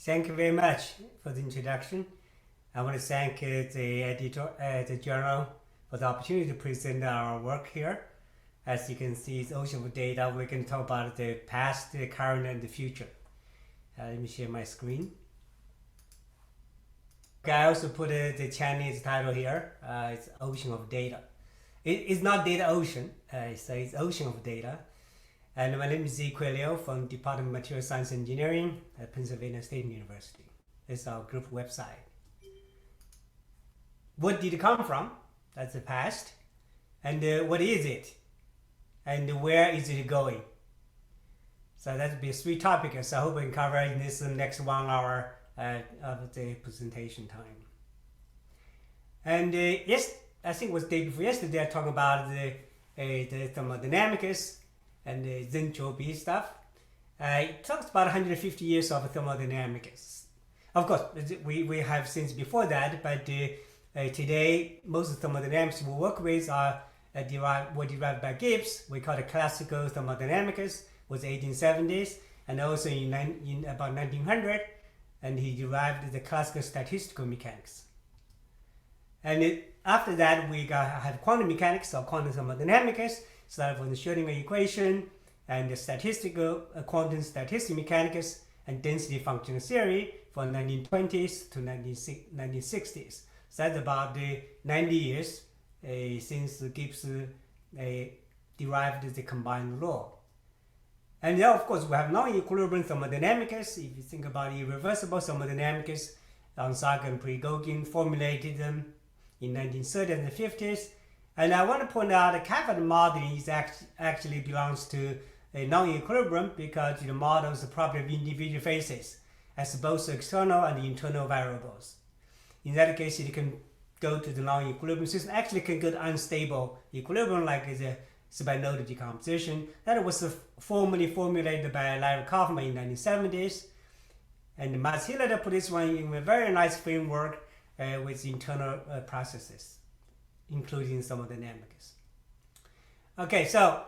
Thank you very much for the introduction. I want to thank the editor, the journal, for the opportunity to present our work here. As you can see, it's ocean of data. We can talk about the past, the current, and the future. Let me share my screen. Okay, I also put the Chinese title here. It's Ocean of Data. It's not data ocean, so it's ocean of data. And my name is Ziquei Liu from Department of Material Science Engineering at Pennsylvania State University. This is our group website. What did it come from? That's the past. And what is it? And where is it going? So that would be 3 topics. So I hope we can cover in this next 1 hour of the presentation time. And yes, I think it was the day before yesterday I talked about the thermodynamics and the entropy stuff. It talks about 150 years of thermodynamics. Of course, we have since before that, but today most of the thermodynamics we work with are derived by Gibbs. We call it classical thermodynamics, was 1870s, and also in about 1900, and he derived the classical statistical mechanics. And after that, we have quantum mechanics or quantum thermodynamics, started from the Schrödinger equation and the statistical quantum statistical mechanics and density function theory from 1920s to 1960s. So that's about 90 years since Gibbs derived the combined law. And then, of course, we have non-equilibrium thermodynamics. If you think about irreversible thermodynamics, Onsager and Prigogine formulated them in 1930s and the 50s. And I want to point out that Caffard modeling is actually belongs to a non-equilibrium because it models the property of individual phases as both external and internal variables. In that case, it can go to the non-equilibrium system. Actually, can go to unstable equilibrium like the spinodal decomposition. That was formally formulated by Larry Kaufman in the 1970s. And Max Hiller put this one in a very nice framework with internal processes, including thermodynamics. Okay, so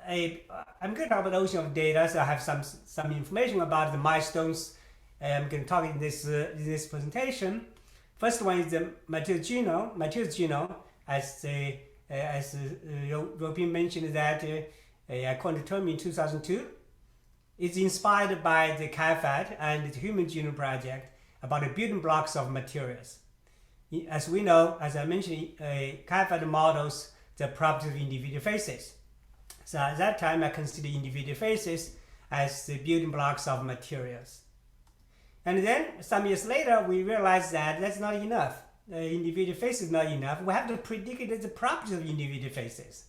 I'm going to talk about the ocean of data. So I have some information about the milestones I'm going to talk in this presentation. First one is the material genome. As Robin mentioned that I coined the term in 2002. It's inspired by the CAFAT and the Human Genome Project about the building blocks of materials. As we know, as I mentioned, CAFAT models the properties of individual phases. So at that time, I considered individual phases as the building blocks of materials. And then some years later, we realized that that's not enough. Individual phase is not enough. We have to predict the properties of individual phases.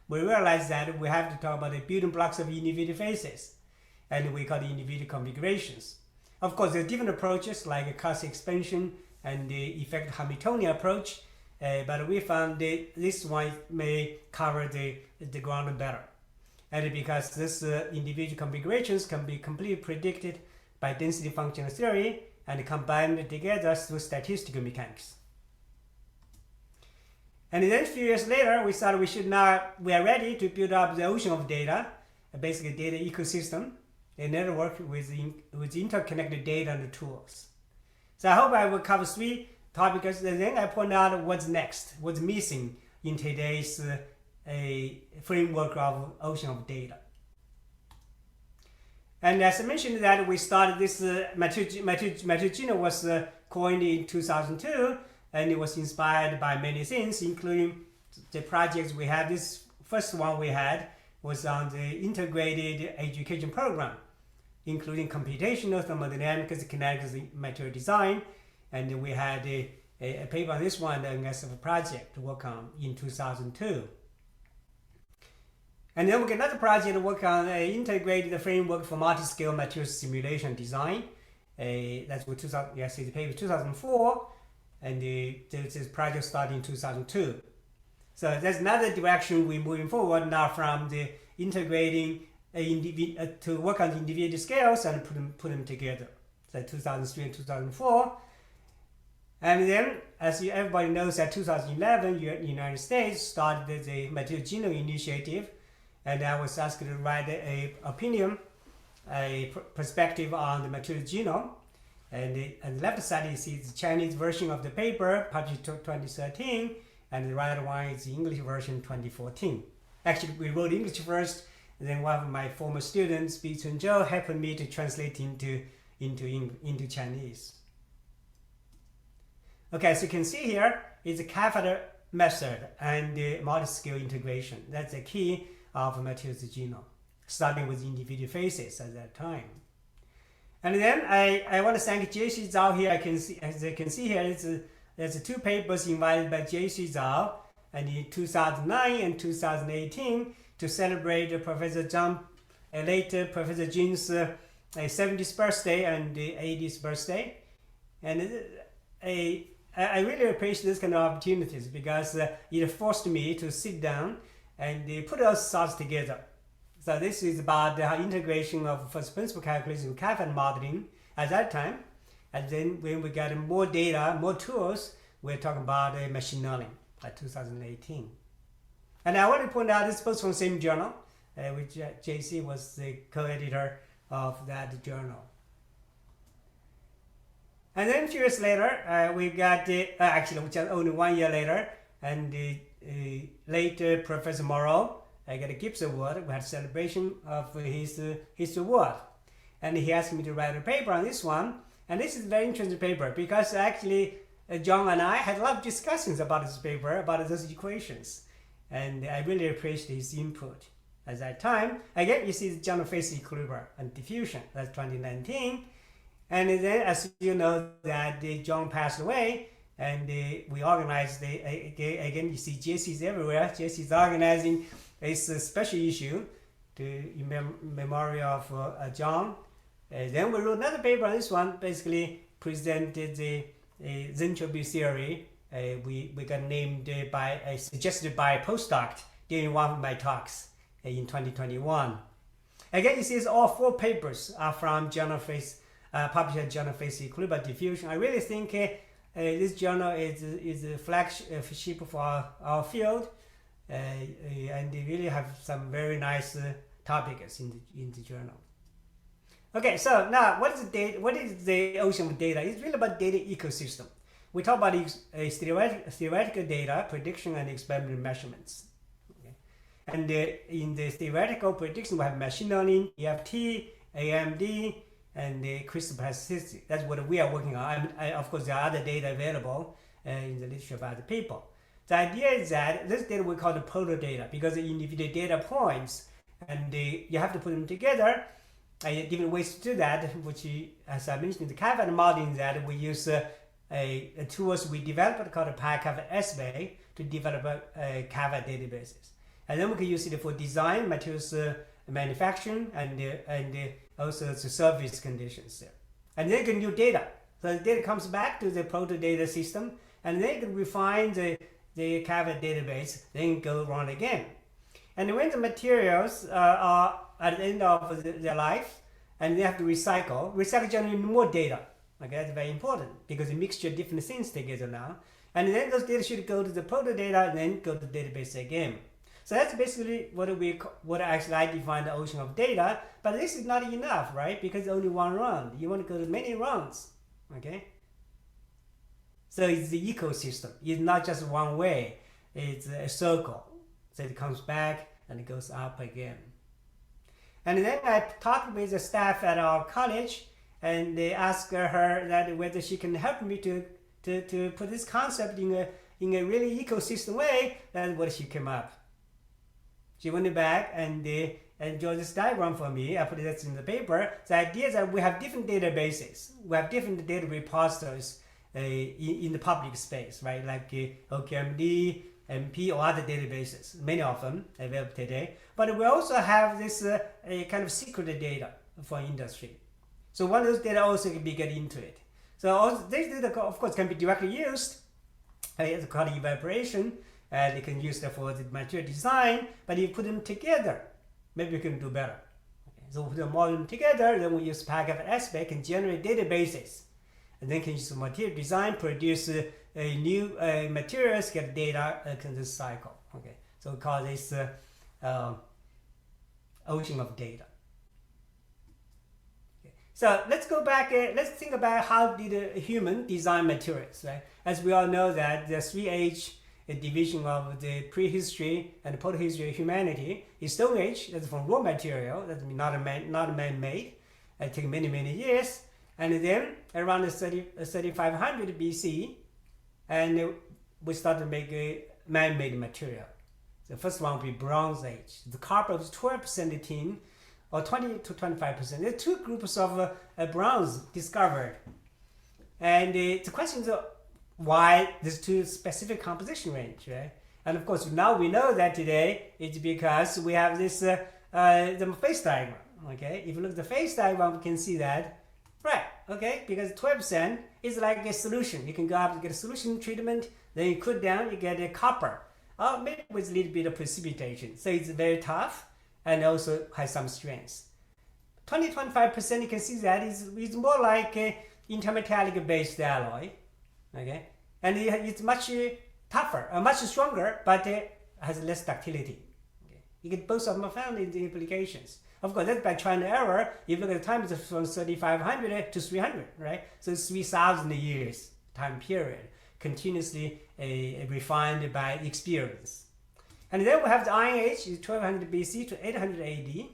We realized that we have to talk about the building blocks of individual phases, and we call the individual configurations. Of course, there are different approaches like Cauchy expansion and the effective Hamiltonian approach, but we found that this one may cover the ground better. And because these individual configurations can be completely predicted by density function theory and combined together through statistical mechanics. And then a few years later, we thought we are ready to build up the ocean of data, basically data ecosystem, a network with interconnected data and tools. So I hope I will cover 3 topics, and then I point out what's next, what's missing in today's framework of ocean of data. And as I mentioned that we started this material genome was coined in 2002, and it was inspired by many things, including the projects we had. This first one we had was on the integrated education program, including computational thermodynamics, kinetics, material design, and we had a paper on this one as a project to work on in 2002. And then we get another project to work on integrated framework for multi-scale material simulation design. That's what the paper 2004, and this project started in 2002. So that's another direction we're moving forward now from the integrating to work on the individual scales and put them together. So 2003 and 2004. And then, as everybody knows, that 2011, the United States started the Material Genome Initiative, and I was asked to write a perspective on the material genome. And on the left side, you see the Chinese version of the paper published 2013, and the right one is the English version 2014. Actually, we wrote English first, and then one of my former students, Bi Chun Zhou, helped me to translate into Chinese. Okay, so you can see here is the catheter method and the multi-scale integration. That's the key of materials genome, starting with individual phases at that time. And then I want to thank J.C. Zhao here. As you can see here, there's two papers invited by J.C. Zhao, and in 2009 and 2018 to celebrate Professor Zhang, later Professor Jin's 70th birthday and 80th birthday. And I really appreciate this kind of opportunities because it forced me to sit down and put those thoughts together. So this is about the integration of first principle calculation with catheter modeling at that time. And then when we got more data, more tools, we're talking about machine learning at 2018. And I want to point out this was from the same journal, which JC was the co-editor of that journal. And then a few years later, we got, actually just only 1 year later, and later Professor Moreau, I got a Gibbs Award. We had a celebration of his award. And he asked me to write a paper on this one. And this is a very interesting paper because actually John and I had a lot of discussions about this paper, about those equations. And I really appreciate his input at that time. Again, you see the general phase equilibrium and diffusion. That's 2019. And then, as you know, that John passed away, and we organized, again, you see JC's everywhere. JC's organizing a special issue in memory of John. Then we wrote another paper on this one, basically presented the entropy theory. We got named suggested by a postdoc during one of my talks in 2021. Again, you see all 4 papers are from journal phase, published in journal phase equilibrium diffusion. I really think this journal is a flagship for our field. And they really have some very nice topics in the journal. Okay, so now what is the ocean of data? It's really about data ecosystem. We talk about theoretical data, prediction, and experimental measurements. Okay. And in the theoretical prediction, we have machine learning, EFT, AMD, and crystal plasticity. That's what we are working on. Of course, there are other data available in the literature by other people. The idea is that this data we call the proto data because the individual data points, and you have to put them together. Different ways to do that, which, as I mentioned, the catheter modeling that we use tools we developed called PyCatheter to develop catheter databases, and then we can use it for design, materials manufacturing, and also the service conditions there. And then you can do data. So the data comes back to the proto data system, and then you can refine the catheter database, then go run again. And when the materials are at the end of their life, and they have to recycle generate more data. Okay, that's very important because a mixture of different things together now. And then those data should go to the proto data and then go to the database again. So that's basically what actually I define the ocean of data. But this is not enough, right? Because it's only one round. You want to go to many rounds. Okay. So it's the ecosystem. It's not just one way. It's a circle. So it comes back and it goes up again. And then I talked with the staff at our college, and they asked her that whether she can help me to put this concept in a really ecosystem way. That's what she came up. She went back and drew this diagram for me. I put it in the paper. The idea is that we have different databases. We have different data repositories in the public space, right? Like OKMD, MP, or other databases, many of them available today. But we also have this a kind of secret data for industry. So one of those data also can be get into it. So also this data, of course, can be directly used. It's called evaporation. They can use that for the material design. But if you put them together, maybe we can do better. Okay. So we put them all together, then we use PyCatheter and generate databases. And then can use material design, produce new materials, get data in this cycle. Okay, so we call this ocean of data. Okay. So let's go back, let's think about how did a human design materials, right? As we all know that the 3H division of the prehistory and protohistory of humanity is Stone Age, that's from raw material, that's not man-made, it took many, many years. And then around the 3500 BC, and we started to make a man-made material. The first one will be Bronze Age. The copper was 12% tin, or 20 to 25%. There are two groups of bronze discovered. And the question is why there's two specific composition range, right? And of course, now we know that today it's because we have this the phase diagram, okay? If you look at the phase diagram, we can see that, right, okay? Because 12% is like a solution. You can go up and get a solution treatment, then you cool down, you get a copper, maybe with a little bit of precipitation. So it's very tough and also has some strength. 20-25%, you can see that is more like a intermetallic based alloy, okay? And it's much tougher, much stronger, but it has less ductility. Okay? You get both of them found in the implications. Of course, that's by trial and error. If you look at the time, it's from 3,500 to 300, right? So it's 3,000 years time period, continuously refined by experience. And then we have the Iron Age, is 1200 BC to 800 AD.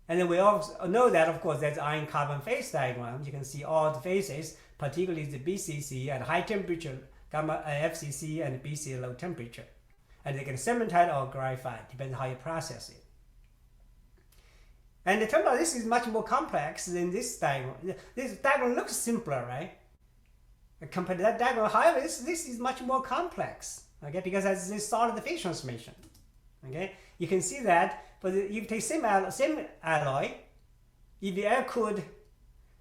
And then we also know that, of course, that's iron carbon phase diagram. You can see all the phases, particularly the BCC at high temperature, gamma FCC, and BC at low temperature. And they get cementite or graphite, depends how you process it. And it turns out this is much more complex than this diagram. This diagram looks simpler, right? Compared to that diagram, however, this is much more complex, okay? Because it's this solid phase transformation, okay? You can see that, but if you take same alloy, if you air cooled, if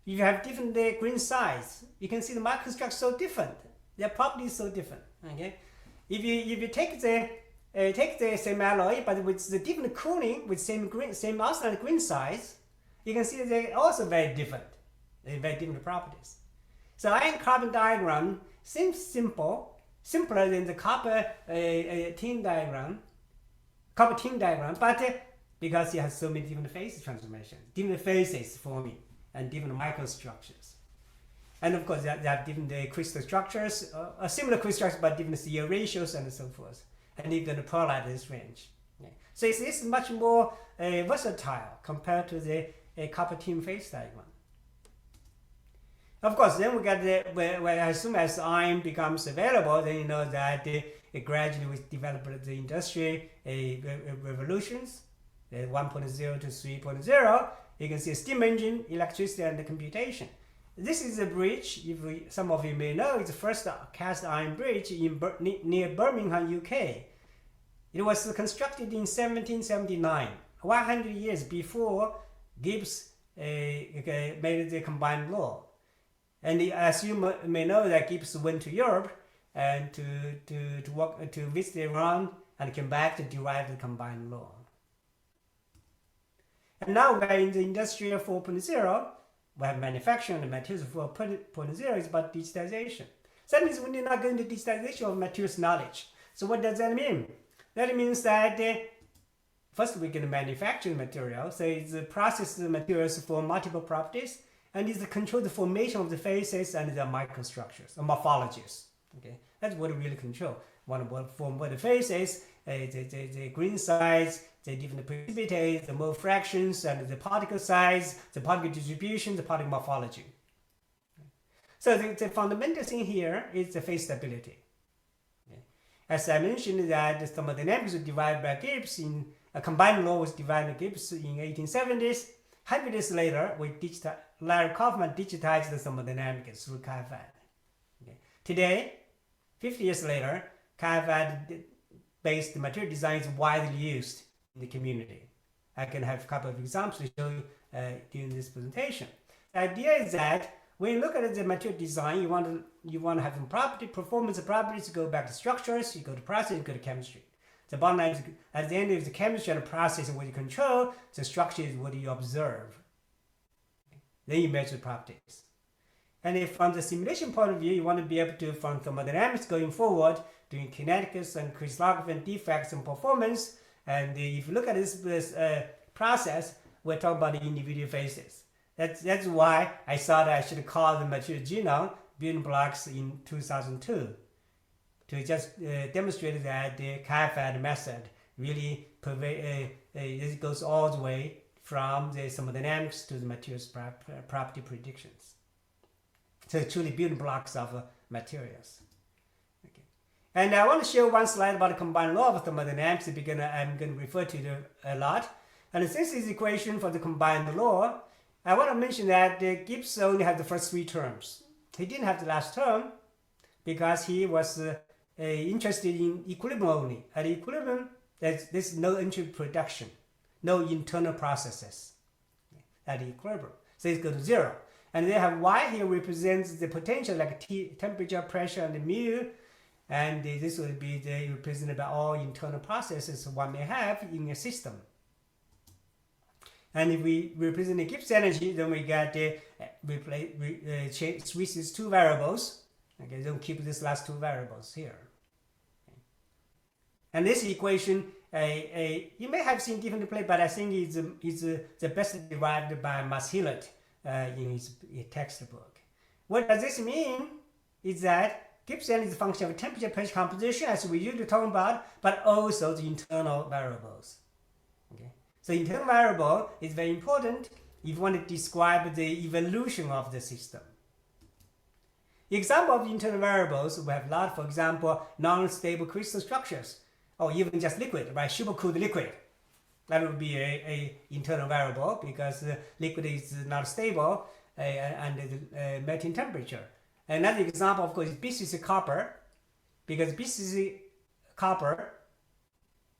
you have different grain size, you can see the microstructure so different. Their properties so different, okay? If you take the same alloy, but with the different cooling, with same outside grain size, you can see they're also very different. They have very different properties. So iron carbon diagram seems simpler than the copper tin diagram, but because it has so many different phase transformations, different phases forming, and different microstructures. And of course, they have different crystal structures, similar crystal structures, but different CA ratios and so forth. And you're going to polarize this range. Okay. So it's much more versatile compared to the copper tin phase diagram. Of course, then we got as soon as iron becomes available, then you know that it gradually will develop the industrial revolutions, 1.0 to 3.0. You can see a steam engine, electricity, and the computation. This is a bridge, some of you may know, it's the first cast iron bridge near Birmingham, UK. It was constructed in 1779, 100 years before Gibbs made the combined law. And as you may know, that Gibbs went to Europe and to visit Iran and came back to derive the combined law. And now we're in the industrial 4.0. We have manufacturing and materials 4.0 is about digitization. So that means we're not going to digitization of materials knowledge. So what does that mean? That means that first we're going to manufacture the material. So it's process the materials for multiple properties, and it's control the formation of the phases and the microstructures or morphologies. Okay, that's what we really control. What the phases, the grain size, the different precipitates, the mole fractions, and the particle size, the particle distribution, the particle morphology. So the fundamental thing here is the phase stability. Okay. As I mentioned, that the thermodynamics was derived by Gibbs in a combined law was derived by Gibbs in 1870s. 100 years later, Larry Kaufman digitized the thermodynamics through CAFAD. Okay. Today, 50 years later, CAFAD-based material design is widely used in the community. I can have a couple of examples to show you during this presentation. The idea is that when you look at the material design, you want to have some performance properties. You go back to structures, you go to process, you go to chemistry. The bottom line is, at the end of the chemistry and process and what you control, the structure is what you observe. Then you measure the properties. And if from the simulation point of view, you want to be able to, from thermodynamics going forward, doing kinetics and crystallography and defects and performance. And if you look at this process, we're talking about the individual phases. That's why I thought I should call the material genome building blocks in 2002 to just demonstrate that the CAFAD method really it goes all the way from the thermodynamics to the materials property predictions. So it's truly building blocks of materials. Okay. And I want to show one slide about the combined law of thermodynamics. I'm going to refer to it a lot. And this is the equation for the combined law. I want to mention that Gibbs only had the first three terms. He didn't have the last term because he was interested in equilibrium only. At equilibrium, there's no entropy production, no internal processes at equilibrium. So it's go to zero. And they have Y here represents the potential like temperature, pressure, and mu. And this will be represented by all internal processes one may have in a system. And if we represent the Gibbs energy, then we get switch these two variables. Okay, don't keep these last two variables here. Okay. And this equation, you may have seen different play, but I think it's the best derived by Maas-Hillet in his textbook. What does this mean? Is that Gibbs energy is a function of temperature, pressure, composition, as we usually talk about, but also the internal variables. Okay. So internal variable is very important if you want to describe the evolution of the system. Example of internal variables, we have a lot. For example, non-stable crystal structures, or even just liquid, right? Supercooled liquid. That would be a internal variable because liquid is not stable under the melting temperature. Another example, of course, is BCC copper, because BCC copper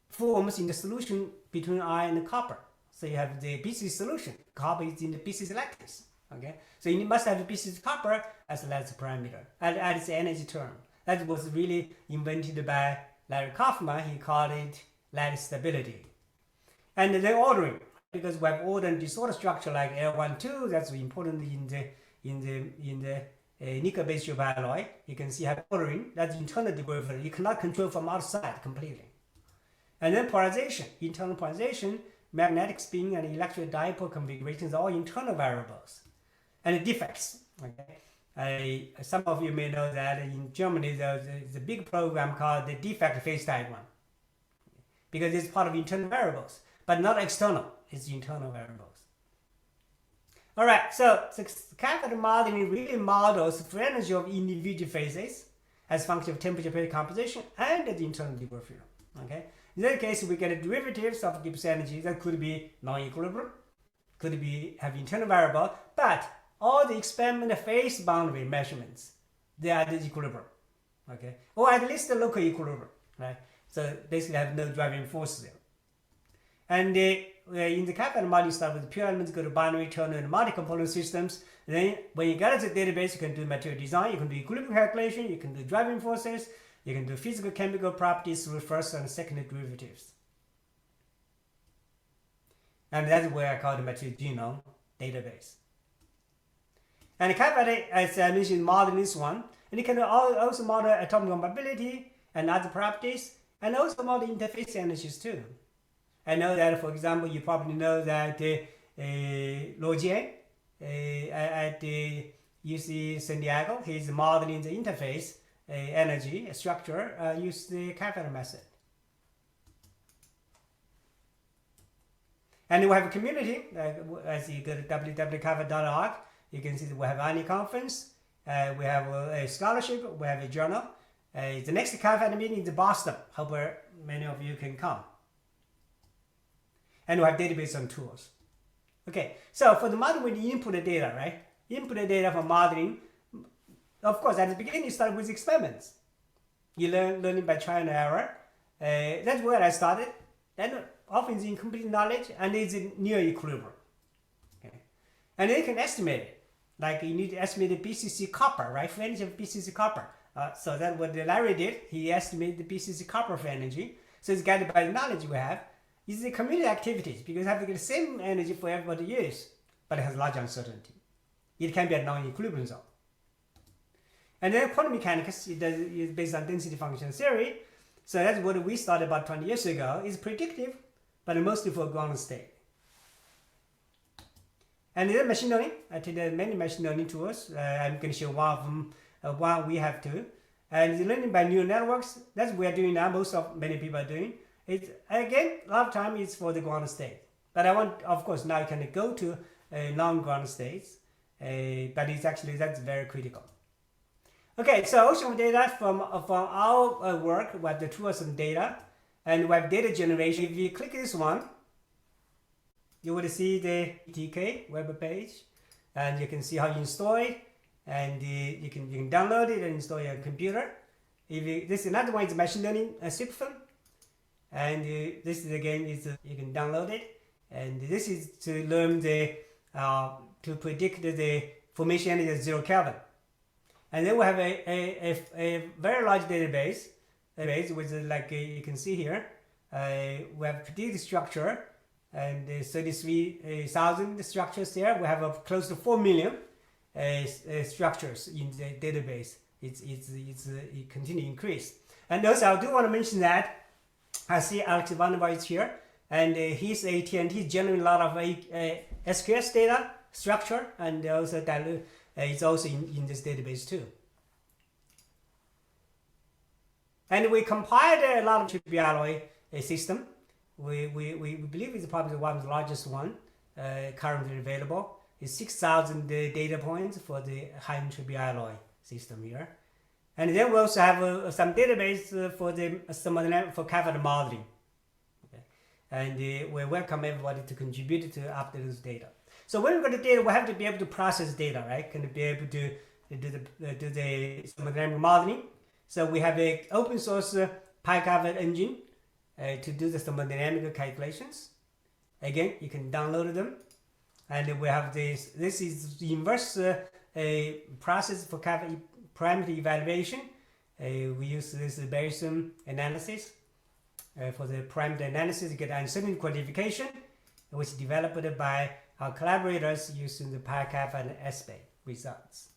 forms in the solution between iron and copper. So you have the BCC solution. Copper is in the BCC lattice. Okay, so you must have the BCC copper as the lattice parameter, as the energy term. That was really invented by Larry Kaufman. He called it lattice stability. And the ordering, because we have order and disorder structure like L12, that's important in the nickel-based alloy. You can see have ordering. That's internal derivative. You cannot control from outside completely. And then polarization, internal polarization, magnetic spin, and electric dipole configurations are all internal variables. And the defects. Okay, some of you may know that in Germany there's a big program called the defect phase diagram, because it's part of internal variables, but not external. It's internal variables. All right, so CAFAD modeling really models free energy of individual phases as function of temperature, pressure, composition, and the internal derivative. Okay. In that case, we get derivatives of Gibbs energy that could be non-equilibrium, could be have internal variable, but all the experiment phase boundary measurements, they are the equilibrium, okay, or at least the local equilibrium, right? So basically, have no driving force there. And in the CAFAD model, you start with pure elements, go to binary, terminal, and multi-component systems. Then, when you get to the database, you can do material design, you can do equilibrium calculation, you can do driving forces. You can do physical chemical properties through first and second derivatives. And that's where I call the material genome database. And CAFAD, as I mentioned, model this one. And you can also model atomic mobility and other properties, and also model interface energies too. I know that, for example, you probably know that Lo Jian at UC San Diego, he's modeling the interface energy structure, use the CAFAD method. And we have a community, as you go to www.cafad.org, you can see that we have annual conference, we have a scholarship, we have a journal. The next CAFAD meeting is in Boston. Hope many of you can come. And we have database and tools. Okay, so for the modeling, we input the data, right? Input the data for modeling. Of course, at the beginning, you start with experiments. You learning by trial and error. That's where I started. Then often it's incomplete knowledge and it's near equilibrium. Okay. And then you can estimate it. Like you need to estimate the BCC copper, right? For energy of BCC copper. So that's what Larry did. He estimated the BCC copper for energy. So it's guided by the knowledge we have. It's the community activities because you have to get the same energy for everybody to use, but it has large uncertainty. It can be a non-equilibrium zone. And then quantum mechanics is based on density function theory. So that's what we started about 20 years ago. It's predictive, but mostly for ground state. And then machine learning, I take many machine learning tools. I'm going to show one of them, one we have to. And the learning by neural networks, that's what we are doing now, many people are doing. It's, again, a lot of time is for the ground state. But I want, of course, now you can go to non-ground states, but it's actually, that's very critical. Okay, so ocean of data from our work, we have the tools and data, and we have data generation. If you click this one, you will see the TK web page, and you can see how you install it, and you can download it and install your computer. This is another one is machine learning system, and this is again is you can download it, and this is to learn the to predict the formation energy at 0 Kelvin. And then we have a very large database which is like you can see here. We have predicted structure and 33,000 structures there. We have close to 4 million structures in the database. It continue to increase. And also I do want to mention that I see Alex Ivanova is here, and he's AT&T generating a lot of SQS data structure, and also it's also in this database too. And we compiled a lot of triple alloy system. We believe it's probably one of the largest one currently available. It's 6,000 data points for the high triple alloy system here. And then we also have some database for cathode modeling. Okay. And we welcome everybody to contribute to update this data. So when we got the data, we have to be able to process data, right? Can be able to do the thermodynamic modeling. So we have an open source PyCathode engine to do the thermodynamic calculations. Again, you can download them. And we have this. This is the inverse process for parameter evaluation. We use this Bayesian analysis for the parameter analysis to get uncertainty quantification, which is developed by our collaborators using the PyCathode and SBay results.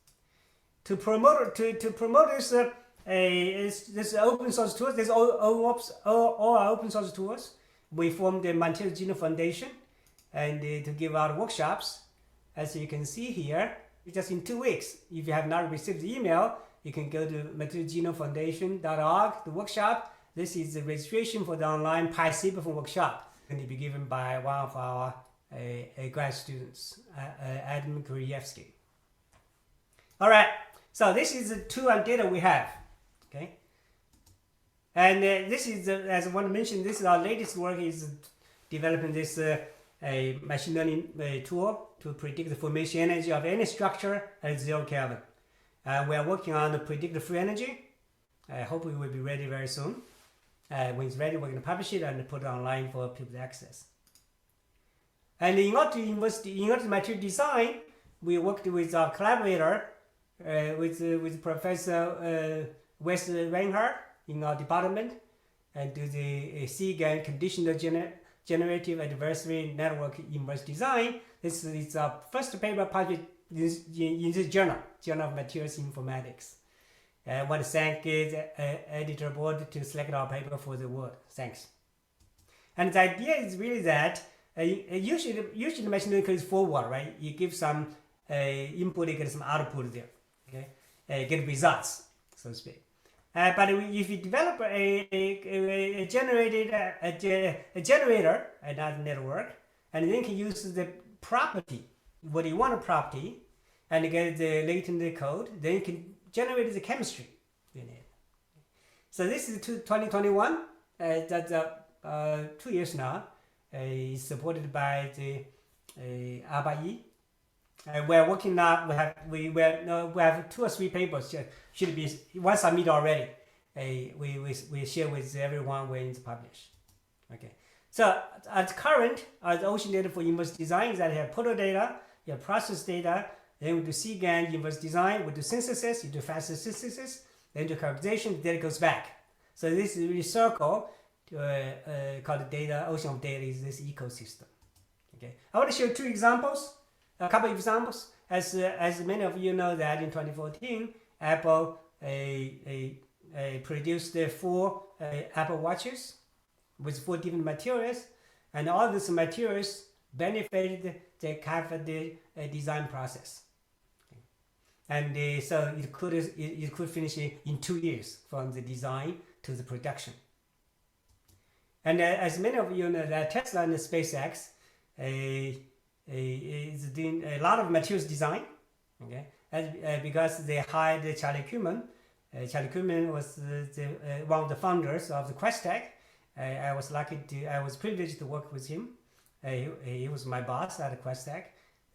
To promote this open source tools, there's all our open source tools. We formed the Material Genome Foundation and to give out workshops. As you can see here, just in 2 weeks, if you have not received the email, you can go to materialgenomefoundation.org, the workshop. This is the registration for the online PyCPF workshop. It's going to be given by one of our grad students, Adam Kuryevsky. All right, so this is the tool and data we have. Okay, and this is, as I want to mention, this is our latest work is developing this a machine learning tool to predict the formation energy of any structure at 0 Kelvin. We are working on the predict the free energy. I hope it will be ready very soon. When it's ready, we're going to publish it and put it online for people to access. And in order to material design, we worked with our collaborator, with Professor Wes Reinhardt in our department, and do the CGAN conditional generative adversary network inverse design. This is our first paper published in this journal of Materials Informatics. I want to thank the editor board to select our paper for the award. Thanks. And the idea is really that usually machine learning is forward, right? You give some input, you get some output there, okay? Get results, so to speak. But if you develop a generator, another network, and then can use the property, what you want a property, and get the latent code, then you can generate the chemistry in it. So this is 2021. That's 2 years now. It's supported by the ABAI. We're working now. We have 2 or 3 papers. Should be one submit already. We share with everyone when it's published. Okay. So at current, the ocean data for inverse design is that you have proto data, you have process data, then we do CGAN inverse design, we do synthesis, you do faster synthesis, then do characterization, the data goes back. So this is really circle called data, ocean of data is this ecosystem. Okay. I want to show 2 examples, a couple of examples. As many of you know that in 2014, Apple produced 4 Apple Watches with 4 different materials, and all these materials benefited the CAFA design process. And so it could finish in 2 years from the design to the production. And as many of you know, that Tesla and SpaceX is doing a lot of materials design, okay? Because they hired Charlie Kuhlman. Charlie Kuhlman was one of the founders of the Questec. I was privileged to work with him. He was my boss at Questec.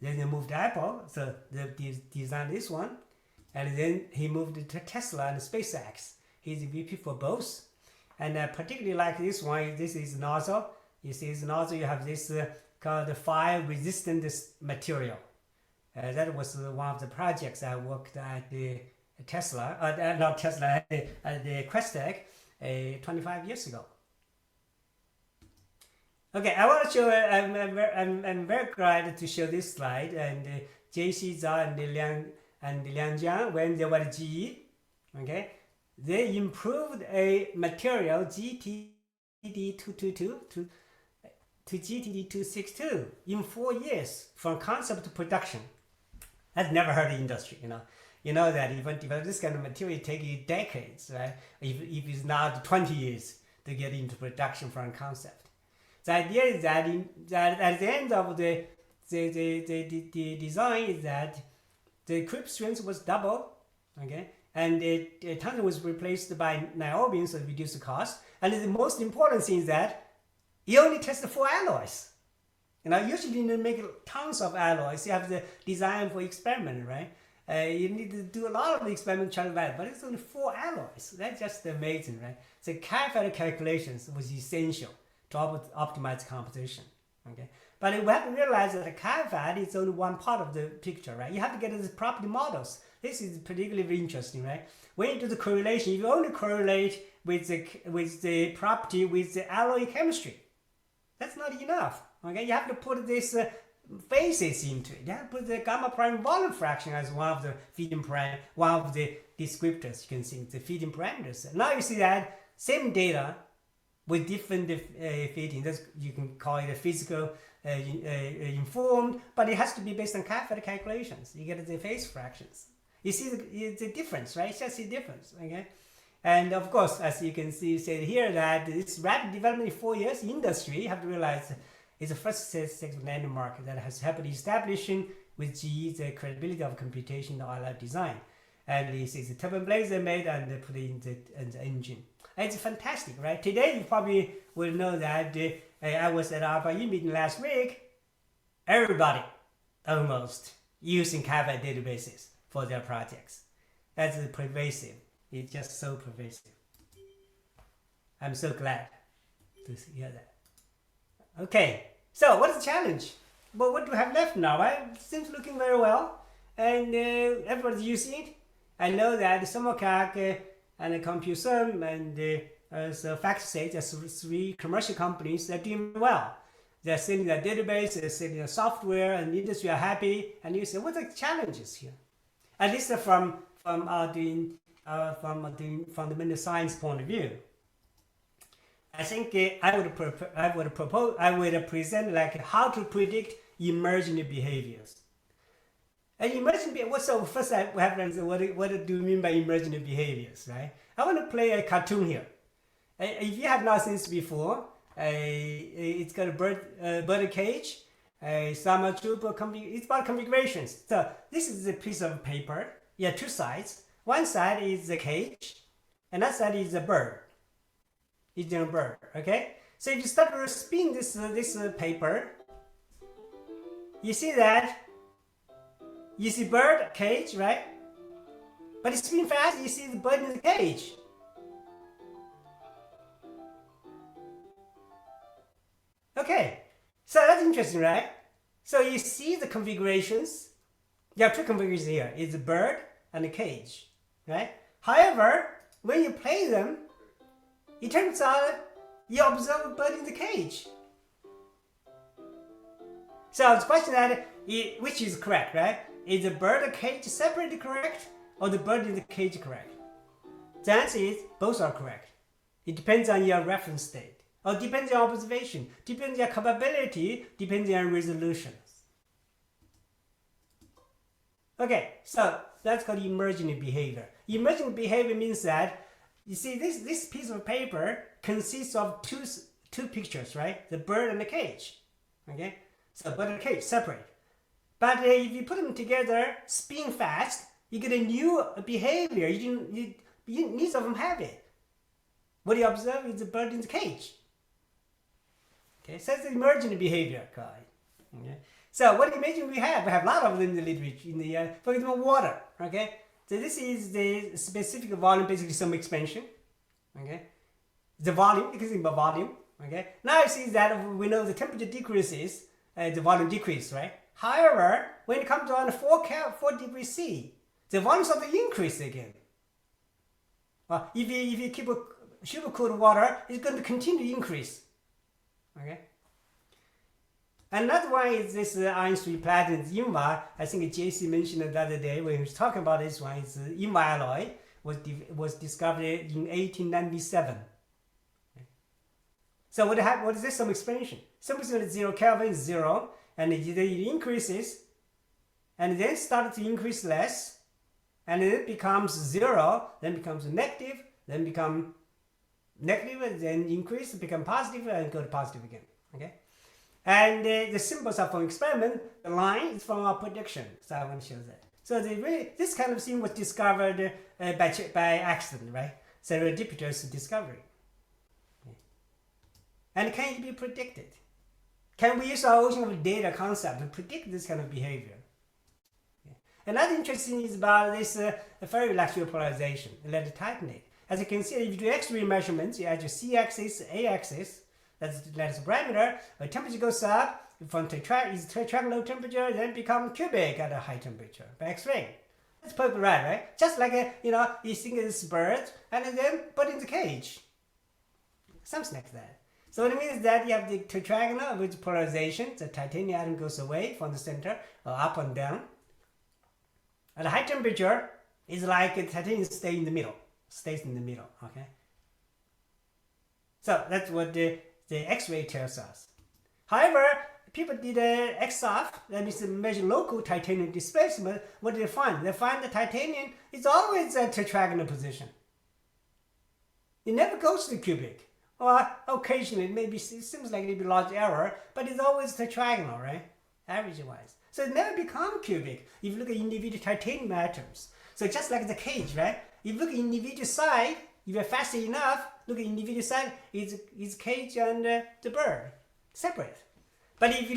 Then they moved to Apple, so they designed this one. And then he moved to Tesla and SpaceX. He's VP for both. And particularly like this one, this is nozzle. You see this nozzle, you have this called fire-resistant material. That was one of the projects I worked at the Tesla, not Tesla, at the Questec 25 years ago. Okay, I want to show, I'm very glad to show this slide, and J.C. Zhao and Liang Jiang, when they were at GE, okay, they improved a material GTD222 to GTD262 in 4 years from concept to production. That's never heard of industry, you know. You know that even develop this kind of material, it takes you decades, right? If it's not 20 years to get into production from concept. The idea is that, at the end of the design is that the creep strength was double, okay, and the tungsten was replaced by niobium, so it reduced the cost. And the most important thing is that you only test 4 alloys. You know, usually you make tons of alloys. You have the design for experiment, right? You need to do a lot of the experiment trying to value, but it's only 4 alloys. That's just amazing, right? So CAFA calculations was essential to optimize composition, okay? But we have to realize that the CAFA is only one part of the picture, right? You have to get the property models. This is particularly interesting, right? When you do the correlation, if you only correlate with the property with the alloy chemistry, that's not enough, okay? You have to put this phases into it. You have to put the gamma prime volume fraction as one of the feeding parameters, one of the descriptors. You can see the feeding parameters. Now you see that same data with different fitting. You can call it a physical informed, but it has to be based on CAFA calculations. You get the phase fractions. You see the difference, right? It's just a difference, okay? And of course, as you can see said here, that this rapid development in 4 years industry, you have to realize is the first segment market that has helped establishing with GE the credibility of computation alloy design. And this is the turbine blades they made and they put it in the engine. It's fantastic, right? Today you probably will know that I was at our meeting last week. Everybody almost using CAFA databases for their projects. That's pervasive. It's just so pervasive. I'm so glad to hear that. Okay, so what's the challenge? Well, what do we have left now? It seems looking very well, and everybody's using it. I know that Simulcalc and CompuSum and so FactSet, there's 3 commercial companies that are doing well. They're selling their database, they're selling their software, and the industry are happy. And you say, what are the challenges here? At least from doing fundamental science point of view. I think I would present like how to predict emergent behaviors. And emergent behaviors. So first, we have to answer what do you mean by emergent behaviors, right? I want to play a cartoon here. If you have not seen this before, it's got a bird cage, some trooper. It's about configurations. So this is a piece of paper. Yeah, 2 sides. One side is the cage, and that side is a bird. It's a bird, okay? So if you start to spin this paper, you see that, you see bird, cage, right? But it spins fast, you see the bird in the cage. Okay, so that's interesting, right? So you see the configurations. There are 2 configurations here. It's a bird and a cage, right? However, when you play them, it turns out you observe a bird in the cage. So the question is, which is correct, right? Is the bird and cage separately correct, or the bird in the cage correct? The answer is both are correct. It depends on your reference state, or depends on your observation, depends on your capability, depends on your resolutions. Okay, so that's called emergent behavior. Emergent behavior means that, you see, this piece of paper consists of two pictures, right? The bird and the cage. Okay, so bird and cage separate. But if you put them together, spin fast, you get a new behavior. Neither of them have it. What you observe is the bird in the cage. Okay, so it's the emergent behavior kind. Okay. So what imagine we have a lot of them in the literature, for example, water. Okay, so this is the specific volume, basically some expansion. Okay, the volume, you can think about volume. Okay, now you see that we know the temperature decreases, the volume decreases, right? However, when it comes to 4 degrees C, the volume sort of increase again. If you keep a super cold water, it's going to continue to increase. Okay. Another one is this iron 3 platinum INVA. I think JC mentioned it the other day when he was talking about this one. It's INVA alloy was discovered in 1897. Okay. So what is this? Some expansion. Something at 0 Kelvin is 0, and it increases, and then started to increase less, and then it becomes 0, then becomes negative, then become negative, and then increase, become positive, and go to positive again. Okay. And the symbols are from experiment. The line is from our prediction. So I want to show that. So this kind of thing was discovered by accident, right? Serendipitous discovery. Okay. And can it be predicted? Can we use our ocean of data concept to predict this kind of behavior? Okay. Another interesting is about this ferroelectric polarization, electrotitanate. As you can see, if you do X-ray measurements, you add your C-axis, A-axis. That's the lattice parameter. When temperature goes up, from tetragonal low temperature, then become cubic at a high temperature by X-ray. That's perfectly right? Just like you think it's bird and then put in the cage. Something like that. So what it means is that you have the tetragonal with polarization. The titanium atom goes away from the center, or up and down. At a high temperature, it's like titanium stays in the middle. Okay. So that's what the X-ray tells us. However, people did XOF, that means measure local titanium displacement. What did they find? They find the titanium is always a tetragonal position. It never goes to the cubic. Or occasionally, it seems like it may be large error, but it's always tetragonal, right? Average-wise. So it never becomes cubic if you look at individual titanium atoms. So just like the cage, right? If you look at individual side, if you're fast enough, look at individual side, it's cage and the bird separate. But if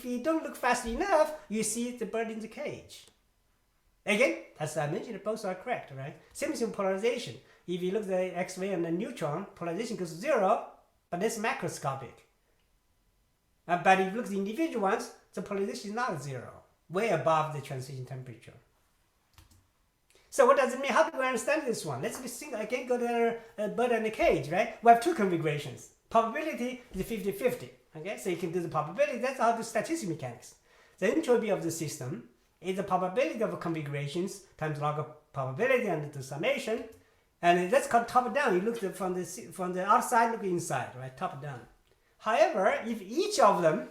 you don't look fast enough, you see the bird in the cage. Again, as I mentioned, both are correct, right? Same thing with polarization. If you look at the X-ray and the neutron, polarization goes to 0, but that's macroscopic. But if you look at the individual ones, the polarization is not 0, way above the transition temperature. So what does it mean? How do we understand this one? Let's think again, go to the bird and the cage, right? We have two configurations. Probability is 50-50. Okay, so you can do the probability. That's how the statistical mechanics. The entropy of the system is the probability of configurations times log of probability and the summation. And that's called top down. You look from the outside, look inside, right? Top down. However, if each of them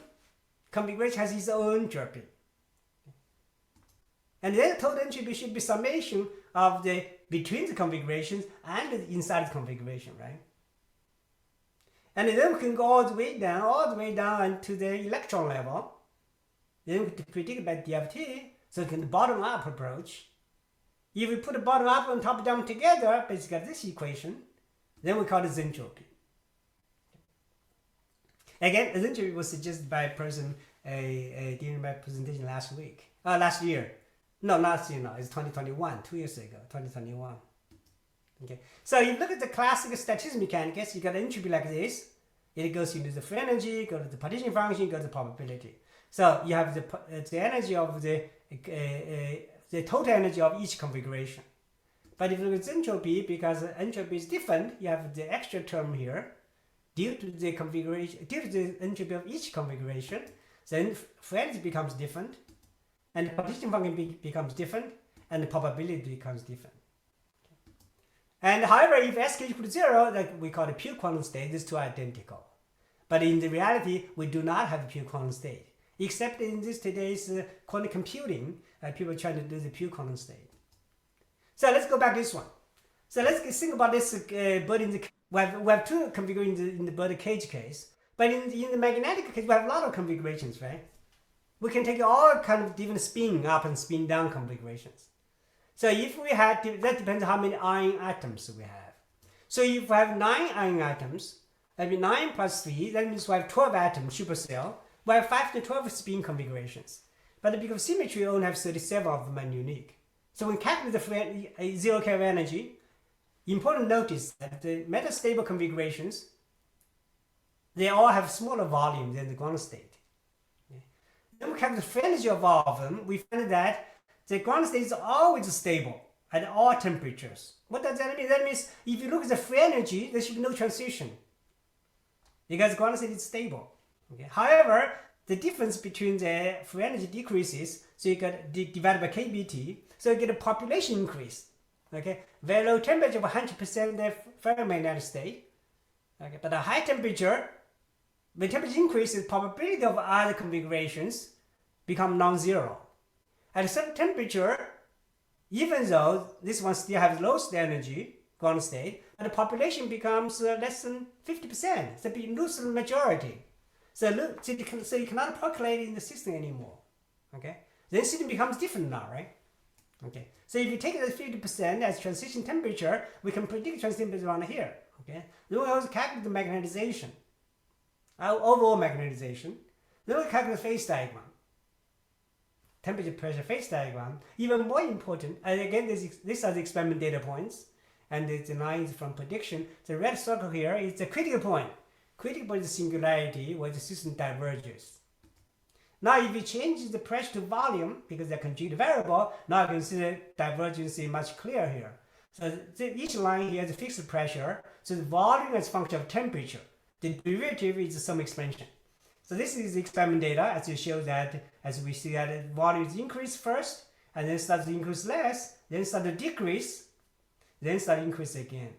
configuration has its own entropy, and then total entropy should be summation of the between the configurations and the inside the configuration, right? And then we can go all the way down to the electron level. Then we can predict by DFT, so we can bottom up approach. If we put the bottom up and top down together, basically this equation, then we call it entropy. Again, the entropy was suggested by a person during my presentation last year. No, last year, no, it's 2021, 2 years ago, 2021. Okay, so you look at the classical statistical mechanics, you got entropy like this. It goes into the free energy, go to the partition function, go to the probability. So you have the energy of the total energy of each configuration. But if you look at entropy, because entropy is different, you have the extra term here due to the configuration, due to the entropy of each configuration. Then free energy becomes different, and the partition function becomes different, and the probability becomes different. And however, if SK equals 0, like we call it pure quantum state, these two are identical. But in the reality, we do not have a pure quantum state. Except in today's quantum computing, people trying to do the pure quantum state. So let's go back to this one. So let's think about this bird in the. We have two configurations in the bird cage case, but in the magnetic case we have a lot of configurations, right? We can take all kind of different spin up and spin down configurations. So if we had, that depends on how many ion atoms we have. So if we have 9 ion atoms, that means 9 plus 3, that means we have 12 atoms, supercell. We have 5 to 12 spin configurations. But because of symmetry, we only have 37 of them and unique. So when calculate the zero Kelvin energy, important notice that the metastable configurations, they all have smaller volume than the ground state. Okay. Then we calculate the free energy of all of them. We find that the ground state is always stable at all temperatures. What does that mean? That means if you look at the free energy, there should be no transition because the ground state is stable. Okay. However, the difference between the free energy decreases, so you get divided by kBT, so you get a population increase. Okay, very low temperature of 100% the ferromagnetic state. Okay, but a high temperature, when temperature increases, probability of other configurations become non-zero. At a certain temperature, even though this one still has lowest energy, ground state, and the population becomes less than 50%, so you lose the majority. So you cannot percolate in the system anymore. Okay, then the system becomes different now, right? Okay, so if you take it as 50% as transition temperature, we can predict transition temperature around here. Okay, then we also calculate the magnetization, overall magnetization. Then we calculate the phase diagram, temperature, pressure, phase diagram. Even more important, and again, these are the experiment data points, and the lines from prediction. The red circle here is the critical point. Critical point is the singularity where the system diverges. Now, if you change the pressure to volume, because they're conjugate variable, now you can see the divergence is much clearer here. So each line here is a fixed pressure, so the volume is a function of temperature. The derivative is some expansion. So this is the experiment data, as it shows that, as we see that the volume is increased first, and then starts to increase less, then start to decrease, then start to increase again.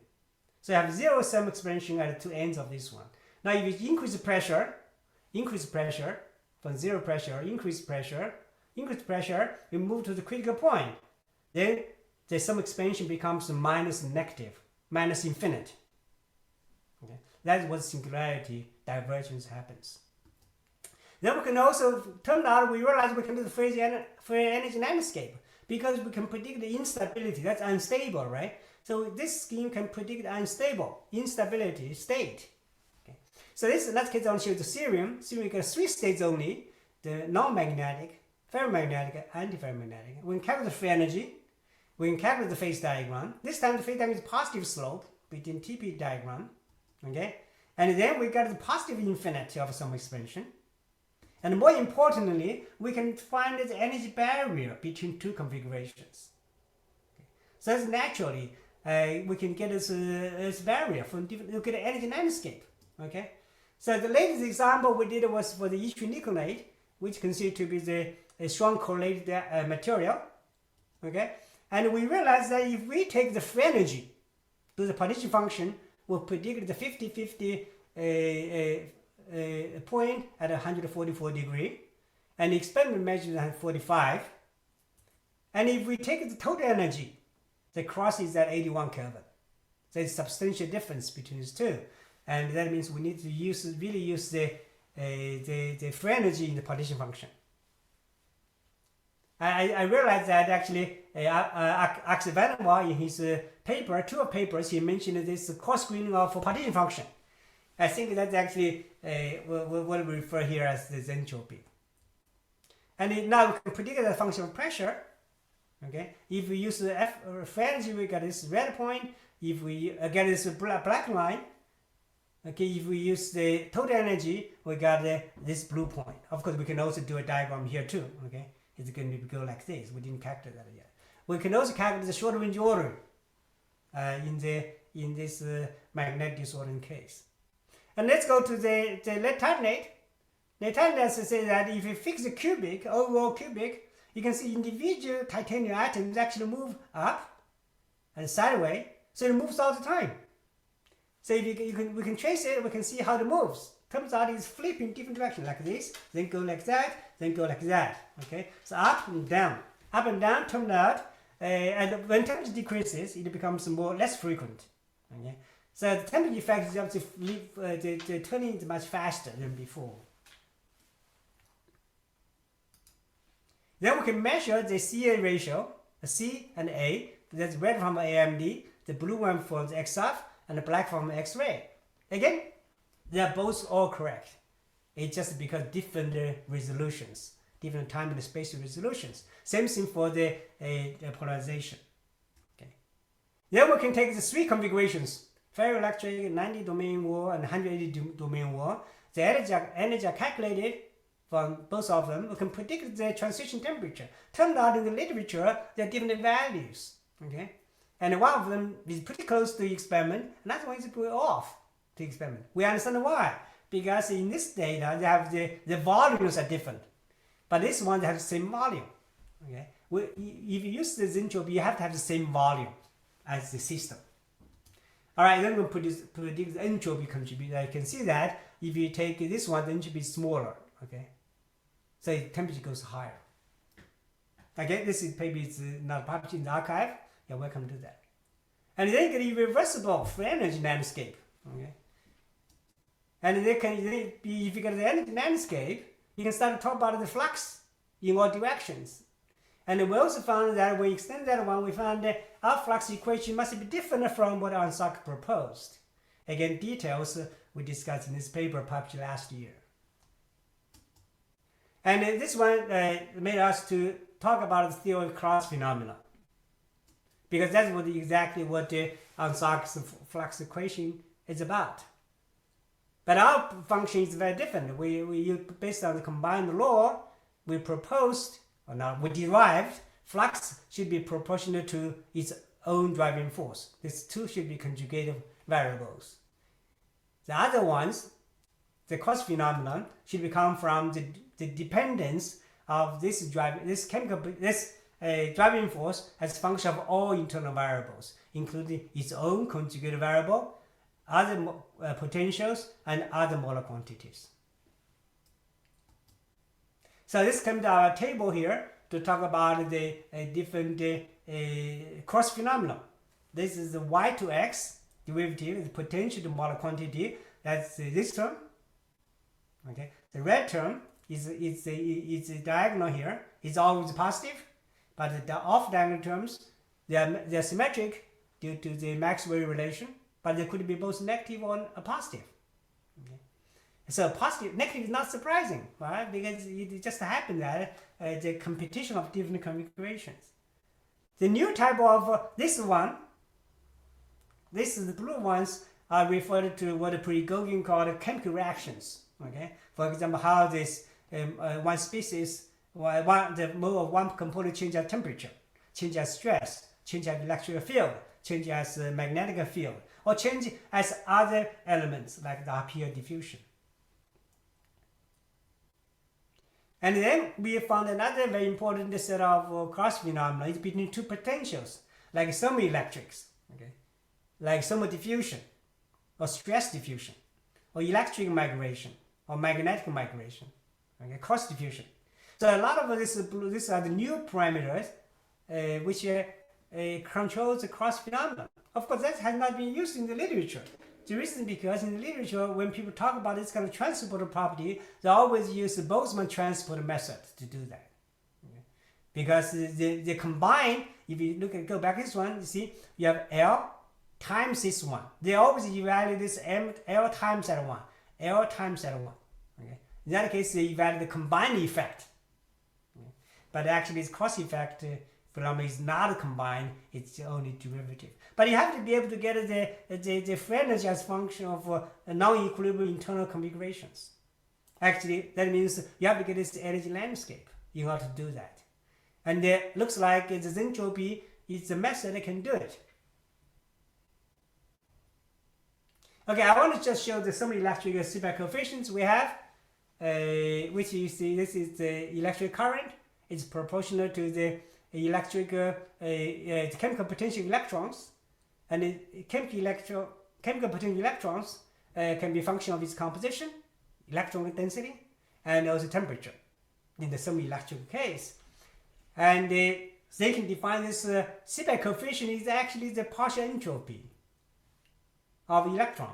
So you have zero-sum expansion at the two ends of this one. Now, if you increase pressure, from zero pressure, increase pressure, we move to the critical point. Then the sum expansion becomes minus negative, minus infinite. Okay? That's what singularity divergence happens. Then we can also, turn out we realize we can do the free energy landscape because we can predict the instability, that's unstable, right? So this scheme can predict unstable, instability state. So let's get on to the cerium. Cerium got 3 states only: the non-magnetic, ferromagnetic, antiferromagnetic. We can calculate the free energy. We can calculate the phase diagram. This time the phase diagram is positive slope between TP diagram. Okay, and then we got the positive infinity of some expansion. And more importantly, we can find the energy barrier between two configurations. Okay. So that's naturally we can get this barrier from different. Look at the energy landscape. Okay. So the latest example we did was for the yttrium nickelate, which considered to be a strong correlated material. Okay, and we realized that if we take the free energy to the partition function, we'll predict the 50-50 point at 144 degree, and the experiment measures at 45. And if we take the total energy, the cross is at 81 Kelvin. There's a substantial difference between these two. And that means we need to really use the free energy in the partition function. I realized that actually Axel Vanderwaal in his paper, 2 papers, he mentioned this cross-screening of partition function. I think that's actually what we refer here as the entropy. And now we can predict the function of pressure. Okay, if we use the free energy, we got this red point. If we get this black line. Okay, if we use the total energy, we got this blue point. Of course, we can also do a diagram here too. Okay, it's going to go like this. We didn't calculate that yet. We can also calculate the short range order in this magnetic disordering case. And let's go to the lead titanate. Lead titanate says that if you fix the overall cubic, you can see individual titanium atoms actually move up and sideways. So it moves all the time. So if we can trace it, we can see how it moves. Turns out it's flipping different directions, like this, then go like that, then go like that. Okay, so up and down. up and down, turned out, and when temperature decreases, it becomes less frequent. Okay, so the temperature effect is obviously the turning is much faster than before. Then we can measure the CA ratio, the C and A. That's red from AMD, the blue one for the XF, and the black from X-ray. Again, they are both all correct. It's just because different resolutions, different time and space resolutions. Same thing for the polarization. Okay. Then we can take the three configurations: ferroelectric, 90 domain wall, and 180 domain wall. The energy are calculated from both of them. We can predict the transition temperature. Turned out in the literature, there are different values. Okay, and one of them is pretty close to the experiment, another one is pretty off to experiment. We understand why. Because in this data, they have the volumes are different. But this one, they have the same volume. Okay? If you use the entropy, you have to have the same volume as the system. All right, then we'll predict the entropy contribution. You can see that if you take this one, the entropy is smaller. Okay? So the temperature goes higher. Okay, this is maybe it's not published in the archive. You're welcome to do that. And then you get irreversible free energy landscape. Okay? And then if you get the energy landscape, you can start to talk about the flux in all directions. And we also found that when we extend that one, we found that our flux equation must be different from what Ansak proposed. Again, details we discussed in this paper published last year. And this one made us to talk about the theory of cross phenomena. Because that's exactly what Ansak's flux equation is about. But our function is very different. We based on the combined law, we proposed, or not, we derived flux should be proportional to its own driving force. These two should be conjugative variables. The other ones, the cross phenomenon, should come from the dependence of this driving force as a function of all internal variables, including its own conjugative variable, other potentials, and other molar quantities. So this comes to our table here to talk about the different cross phenomena. This is the y to x derivative, the potential to molar quantity. That's this term. Okay, the red term is diagonal here. It's always positive, but the off-diagonal terms they are symmetric due to the Maxwell relation. But they could be both negative or a positive. Okay. So positive, negative is not surprising, right? Because it just happened that the competition of different configurations. The new type of this is the blue ones are referred to what Prigogine called chemical reactions. Okay, for example, how this one species, the mole of one component changes temperature, changes stress, changes electric field, changes magnetic field, or change as other elements like the RPL diffusion. And then we found another very important set of cross phenomena is between two potentials, like thermoelectrics, okay, like thermodiffusion, or stress diffusion, or electric migration, or magnetic migration, okay, cross diffusion. So a lot of these are the new parameters which controls the cross phenomenon. Of course, that has not been used in the literature. The reason because in the literature, when people talk about this kind of transport property, they always use the Boltzmann transport method to do that. Okay. Because they combine, if you go back this one, you see, you have L times this one. They always evaluate this L times that one, L times that one. Okay. In that case, they evaluate the combined effect. Okay. But actually, this cross effect phenomenon is not combined, it's only derivative. But you have to be able to get the free energy as function of non-equilibrium internal configurations. Actually, that means you have to get this energy landscape in order to do that. And it looks like the entropy is the method that can do it. Okay, I want to just show the thermoelectric feedback coefficients we have, which you see, this is the electric current. It's proportional to the electric chemical potential electrons, and chemical potential electrons can be a function of its composition, electron density, and also temperature in the thermoelectric case. and they can define this Seebeck coefficient is actually the partial entropy of electron.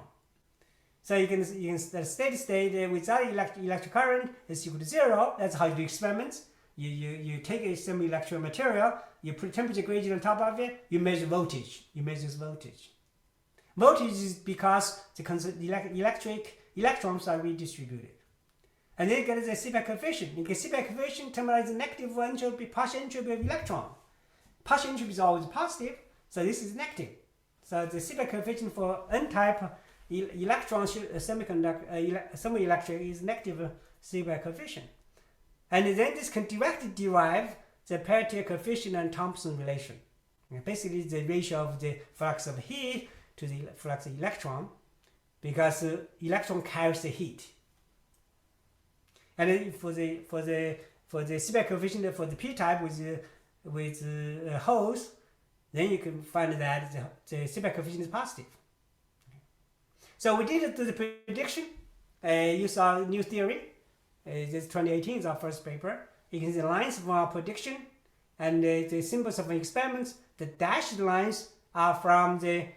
So you can the steady state without electric current is equal to 0. That's how you do experiments. You take some electrical material, you put a temperature gradient on top of it, you measure voltage. You measure this voltage. Voltage is because the electrons are redistributed. And then you get the Seebeck coefficient. You get Seebeck coefficient terminates the negative entropy, partial entropy of electron. Partial entropy is always positive, so this is negative. So the Seebeck coefficient for n-type electron semi-electric is negative Seebeck coefficient. And then this can directly derive the Peltier coefficient and Thomson relation. Basically, the ratio of the flux of heat to the flux of electron, because the electron carries the heat. And then for the Seebeck coefficient for the p-type with holes, then you can find that the Seebeck coefficient is positive. So we did the prediction. You saw new theory. This 2018 is our first paper. You can see the lines from our prediction and the symbols of experiments. The dashed lines are from the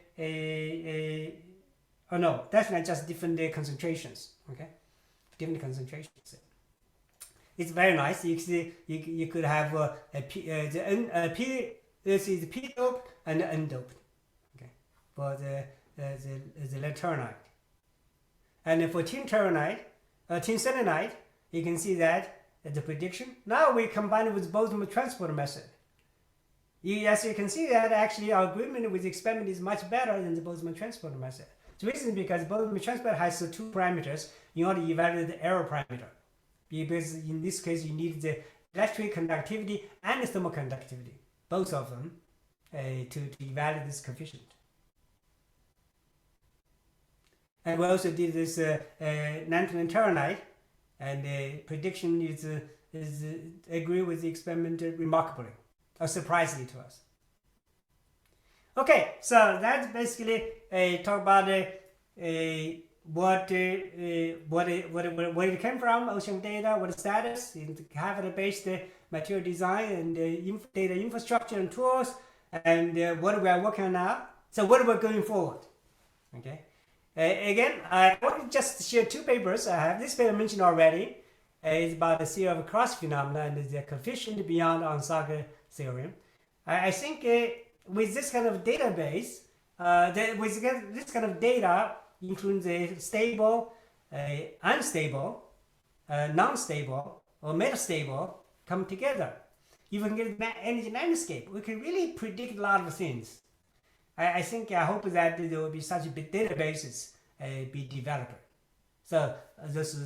that's not just different concentrations. Okay, different concentrations. It's very nice. You see, you could have this is p doped and n doped. Okay, for the lead ternite. And for tin selenide, you can see that the prediction. Now we combine it with Boltzmann transport method. As you can see that actually our agreement with the experiment is much better than the Boltzmann transport method. The reason is because Boltzmann transport has two parameters in order to evaluate the error parameter. Because in this case you need the electric conductivity and the thermal conductivity, both of them, to evaluate this coefficient. And we also did this nanotene ternite, and the prediction is agree with the experiment remarkably, or surprisingly to us. Okay, so that's basically talk about what it came from, ocean data, what the status, Harvard-based material design and data infrastructure and tools, and what we are working on now. So what we're going forward. Okay. Again, I want to just share two papers. I have this paper mentioned already. It's about the theory of cross phenomena and the coefficient beyond Onsager theorem. I think with this kind of database, with this kind of data, including the stable, unstable, non-stable, or metastable, come together. You can get an energy landscape. We can really predict a lot of things. I hope that there will be such big databases be developed. So this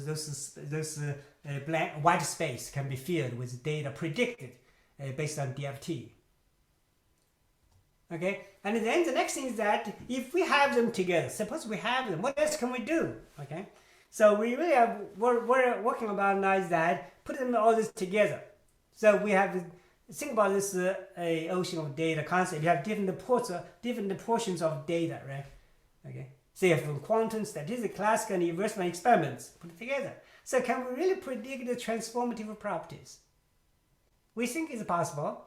blank white space can be filled with data predicted based on DFT. Okay, and then the next thing is that if we have them together, suppose we have them, what else can we do? Okay, so we really have we're working about now is that put them all this together. So we have think about this ocean of data concept. You have different portions of data, right? Okay, so you have quantum, statistics, classical, and reversal experiments put it together. So can we really predict the transformative properties? We think it's possible.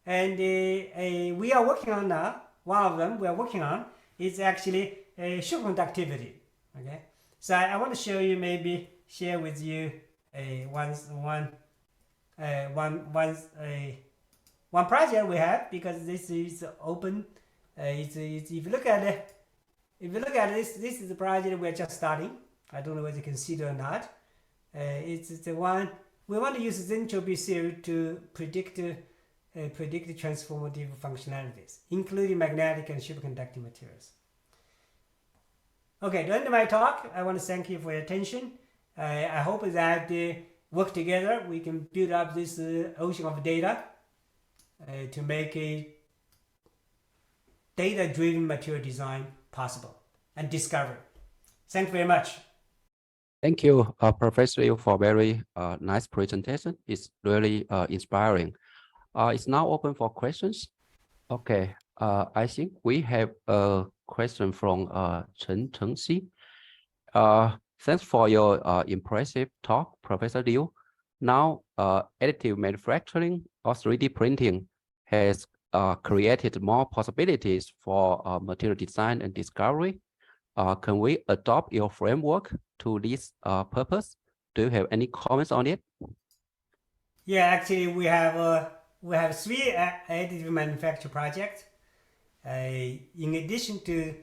And we are working on now, one of them we are working on is actually superconductivity. Okay, so I want to show you, maybe share with you one project we have, because this is open. If you look at it, this is the project we're just starting. I don't know whether you can see it or not. It's the one we want to use the entropy theory to predict transformative functionalities, including magnetic and superconducting materials. Okay, to end my talk, I want to thank you for your attention. I hope that work together, we can build up this ocean of data to make a data-driven material design possible and discovery. Thank you very much. Thank you, Professor Liu, for very nice presentation. It's really inspiring. It's now open for questions. Okay, I think we have a question from Chen Chengxi. Thanks for your impressive talk, Professor Liu. Now, additive manufacturing or 3D printing has created more possibilities for material design and discovery. Can we adopt your framework to this purpose? Do you have any comments on it? Yeah, actually, we have 3 additive manufacture projects. In addition to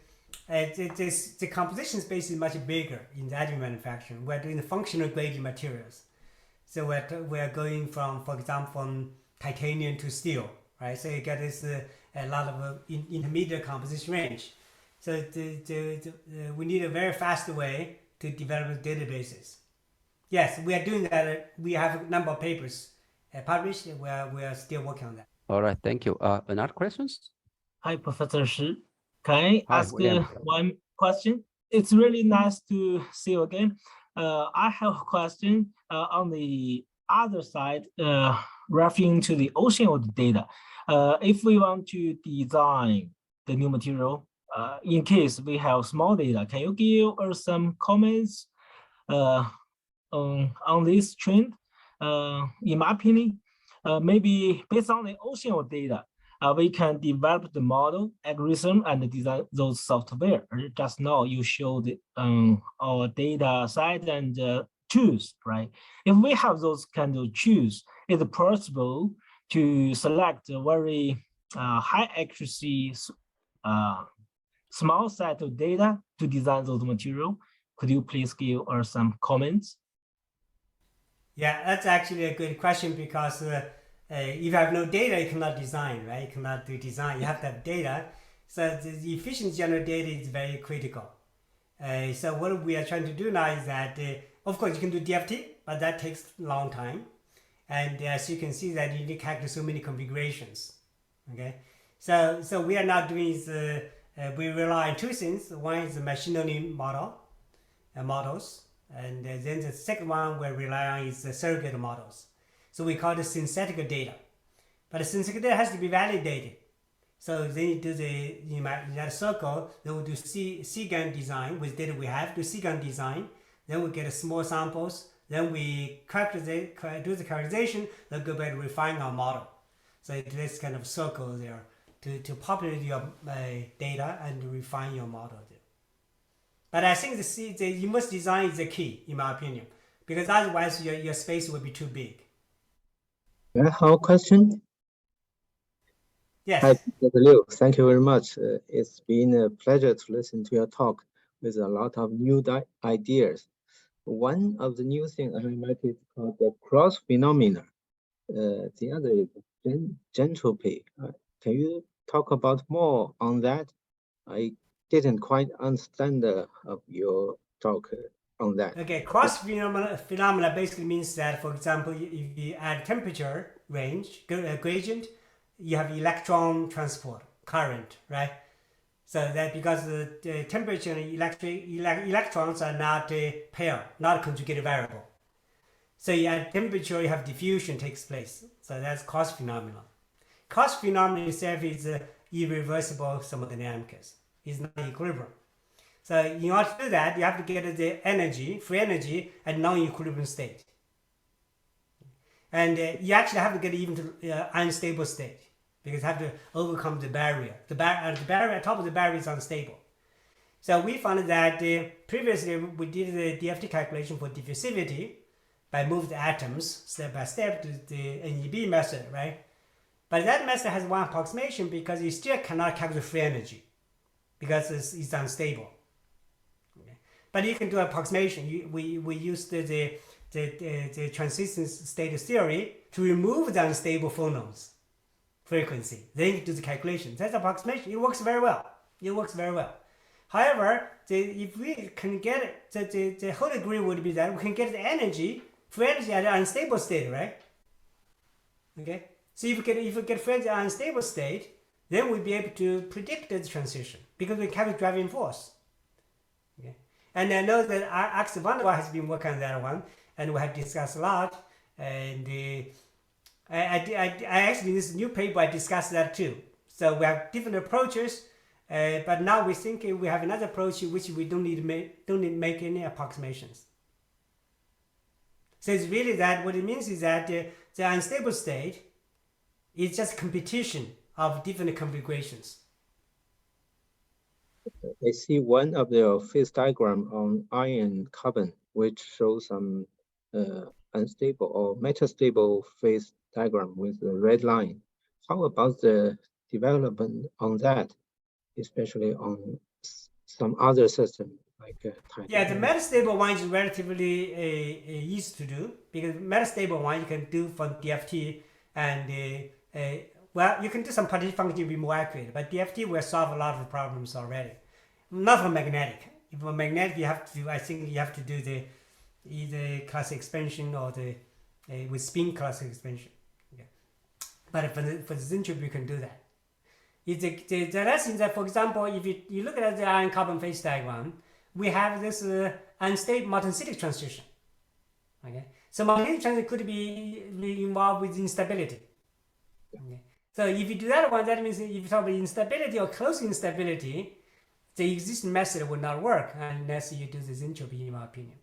the composition space is much bigger in the additive manufacturing. We're doing the functional grading materials. So we're going from, for example, from titanium to steel, right? So you get this a lot of intermediate composition range. So we need a very fast way to develop databases. Yes, we are doing that. We have a number of papers published. We are still working on that. All right, thank you. Another questions? Hi, Professor Shi. Can I Hi, ask William. one question? It's really nice to see you again. I have a question on the other side, referring to the ocean of the data. If we want to design the new material, in case we have small data, can you give us some comments on this trend? In my opinion, maybe based on the ocean of data, we can develop the model, algorithm, and design those software. Just now you showed our data side and tools, right? If we have those kind of tools, it's possible to select a very high accuracy small set of data to design those material. Could you please give us some comments? Yeah, that's actually a good question because if you have no data, you cannot design, right? You cannot do design. You have to have data. So the efficient general data is very critical. So what we are trying to do now is that, of course, you can do DFT, but that takes a long time. And as you can see that you need to calculate so many configurations. Okay, so we are now doing is we rely on 2 things. One is the machine learning models. And then the second one we rely on is the surrogate models. So we call it synthetic data. But the synthetic data has to be validated. So then you do in that circle, then we do C-GAN design with data we have, do C-GAN design. Then we get small samples. Then we do the characterization, then go back and refine our model. So it's this kind of circle there to populate your data and refine your model there. But I think the immersive design is the key, in my opinion, because otherwise your space will be too big. I have a question. Yes. Hi, Dr. Liu. Thank you very much. It's been a pleasure to listen to your talk with a lot of new ideas. One of the new things I highlighted is called the cross phenomena. The other is gentropy. Can you talk about more on that? I didn't quite understand of your talk on that. Okay, cross phenomena basically means that, for example, if you add temperature range gradient, you have electron transport current, right? So that because the temperature and electrons are not a pair, not a conjugated variable. So you add temperature, you have diffusion takes place. So that's cross phenomena. Cross phenomena itself is irreversible thermodynamics. It's not equilibrium. So in order to do that, you have to get the energy, free energy, at non-equilibrium state. And you actually have to get even to unstable state because you have to overcome the barrier. The barrier, top of the barrier is unstable. So we found that previously we did the DFT calculation for diffusivity by moving the atoms step by step to the NEB method, right? But that method has one approximation because you still cannot calculate free energy because it's unstable. Okay. But you can do approximation. We used the transition state theory to remove the unstable phonons frequency. Then you do the calculation. That's approximation. It works very well. However, if we can get it, the whole degree would be that we can get the energy, free energy at an unstable state, right? Okay. So if we get free energy at an unstable state, then we'll be able to predict the transition because we calculate driving force. Okay. And I know that Axel van der Waal has been working on that one, and we have discussed a lot. And I actually, in this new paper, I discussed that too. So we have different approaches, but now we think we have another approach which we don't need to make any approximations. So it's really that what it means is that the unstable state It's just competition of different configurations. I see one of the phase diagram on iron carbon, which shows some unstable or metastable phase diagram with the red line. How about the development on that, especially on some other system like Yeah, the titanium? metastable one is relatively easy to do because metastable one you can do from DFT and well, you can do some partition function to be more accurate, but DFT will solve a lot of problems already. Not for magnetic. If for magnetic, you have to. I think you have to do the either classic expansion or the with spin classic expansion. Yeah. But for the Zintrube, you can do that. The lesson that, for example, if you look at the iron carbon phase diagram, we have this unstable multicyclic transition. Okay, so multicyclic transition could be involved with instability. Okay, so if you do that one, that means if you talk about instability or close instability, the existing method will not work unless you do this entropy, in my opinion.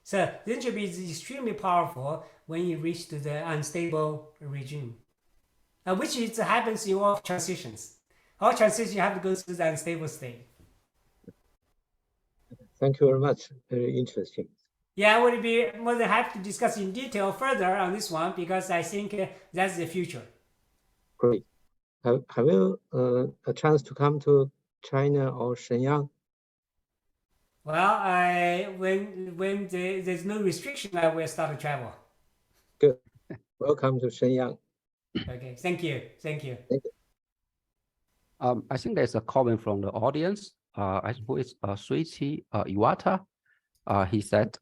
So the entropy is extremely powerful when you reach to the unstable regime, which happens in all transitions. All transitions you have to go through the unstable state. Thank you very much. Very interesting. Yeah, I would be more than happy to discuss in detail further on this one because I think that's the future. Great. Have you a chance to come to China or Shenyang? Well, when there's no restriction, I will start to travel. Good. Welcome to Shenyang. Okay, thank you. Thank you. I think there's a comment from the audience. I suppose it's Suichi Iwata. He said,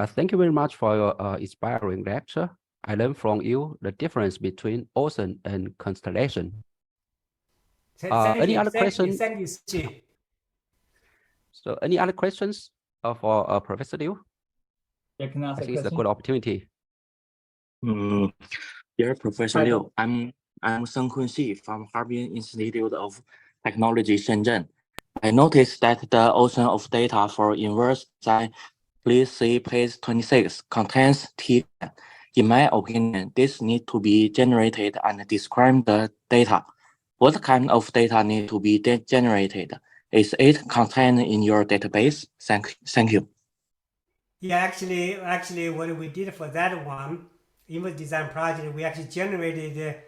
thank you very much for your inspiring lecture. I learned from you the difference between ocean and constellation. Any other questions? Thank you, Suchi. So any other questions for Professor Liu? Yeah, can I ask I a think it's a question? good opportunity. Dear Professor Liu, I'm Seng Kun Xi from Harbin Institute of Technology, Shenzhen. I noticed that the ocean of data for inverse design, please see page 26, contains T. In my opinion, this need to be generated and describe the data. What kind of data need to be generated? Is it contained in your database? Thank you. Yeah, actually, what we did for that one, inverse design project, we actually generated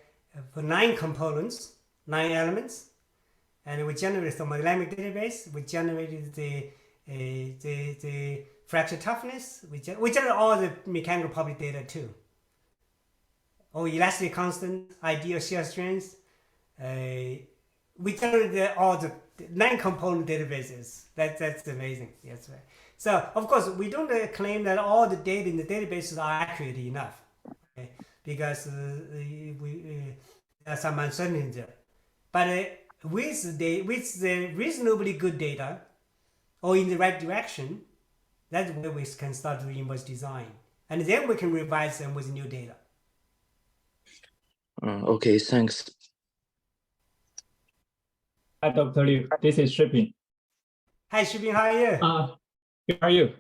for 9 components, 9 elements, and we generated some dynamic database. We generated the fracture toughness. We generated all the mechanical property data too. Oh, elastic constant, ideal shear strength. We generated all the 9 component databases. That's amazing. Yes, right. So of course we don't claim that all the data in the databases are accurate enough, okay? Because there's some uncertainty there. But with the reasonably good data, or in the right direction, that's where we can start doing inverse design, and then we can revise them with new data. Okay, thanks. Hi, Dr. Liu. This is Shiping. Hi, Shubin, how are you? How are you?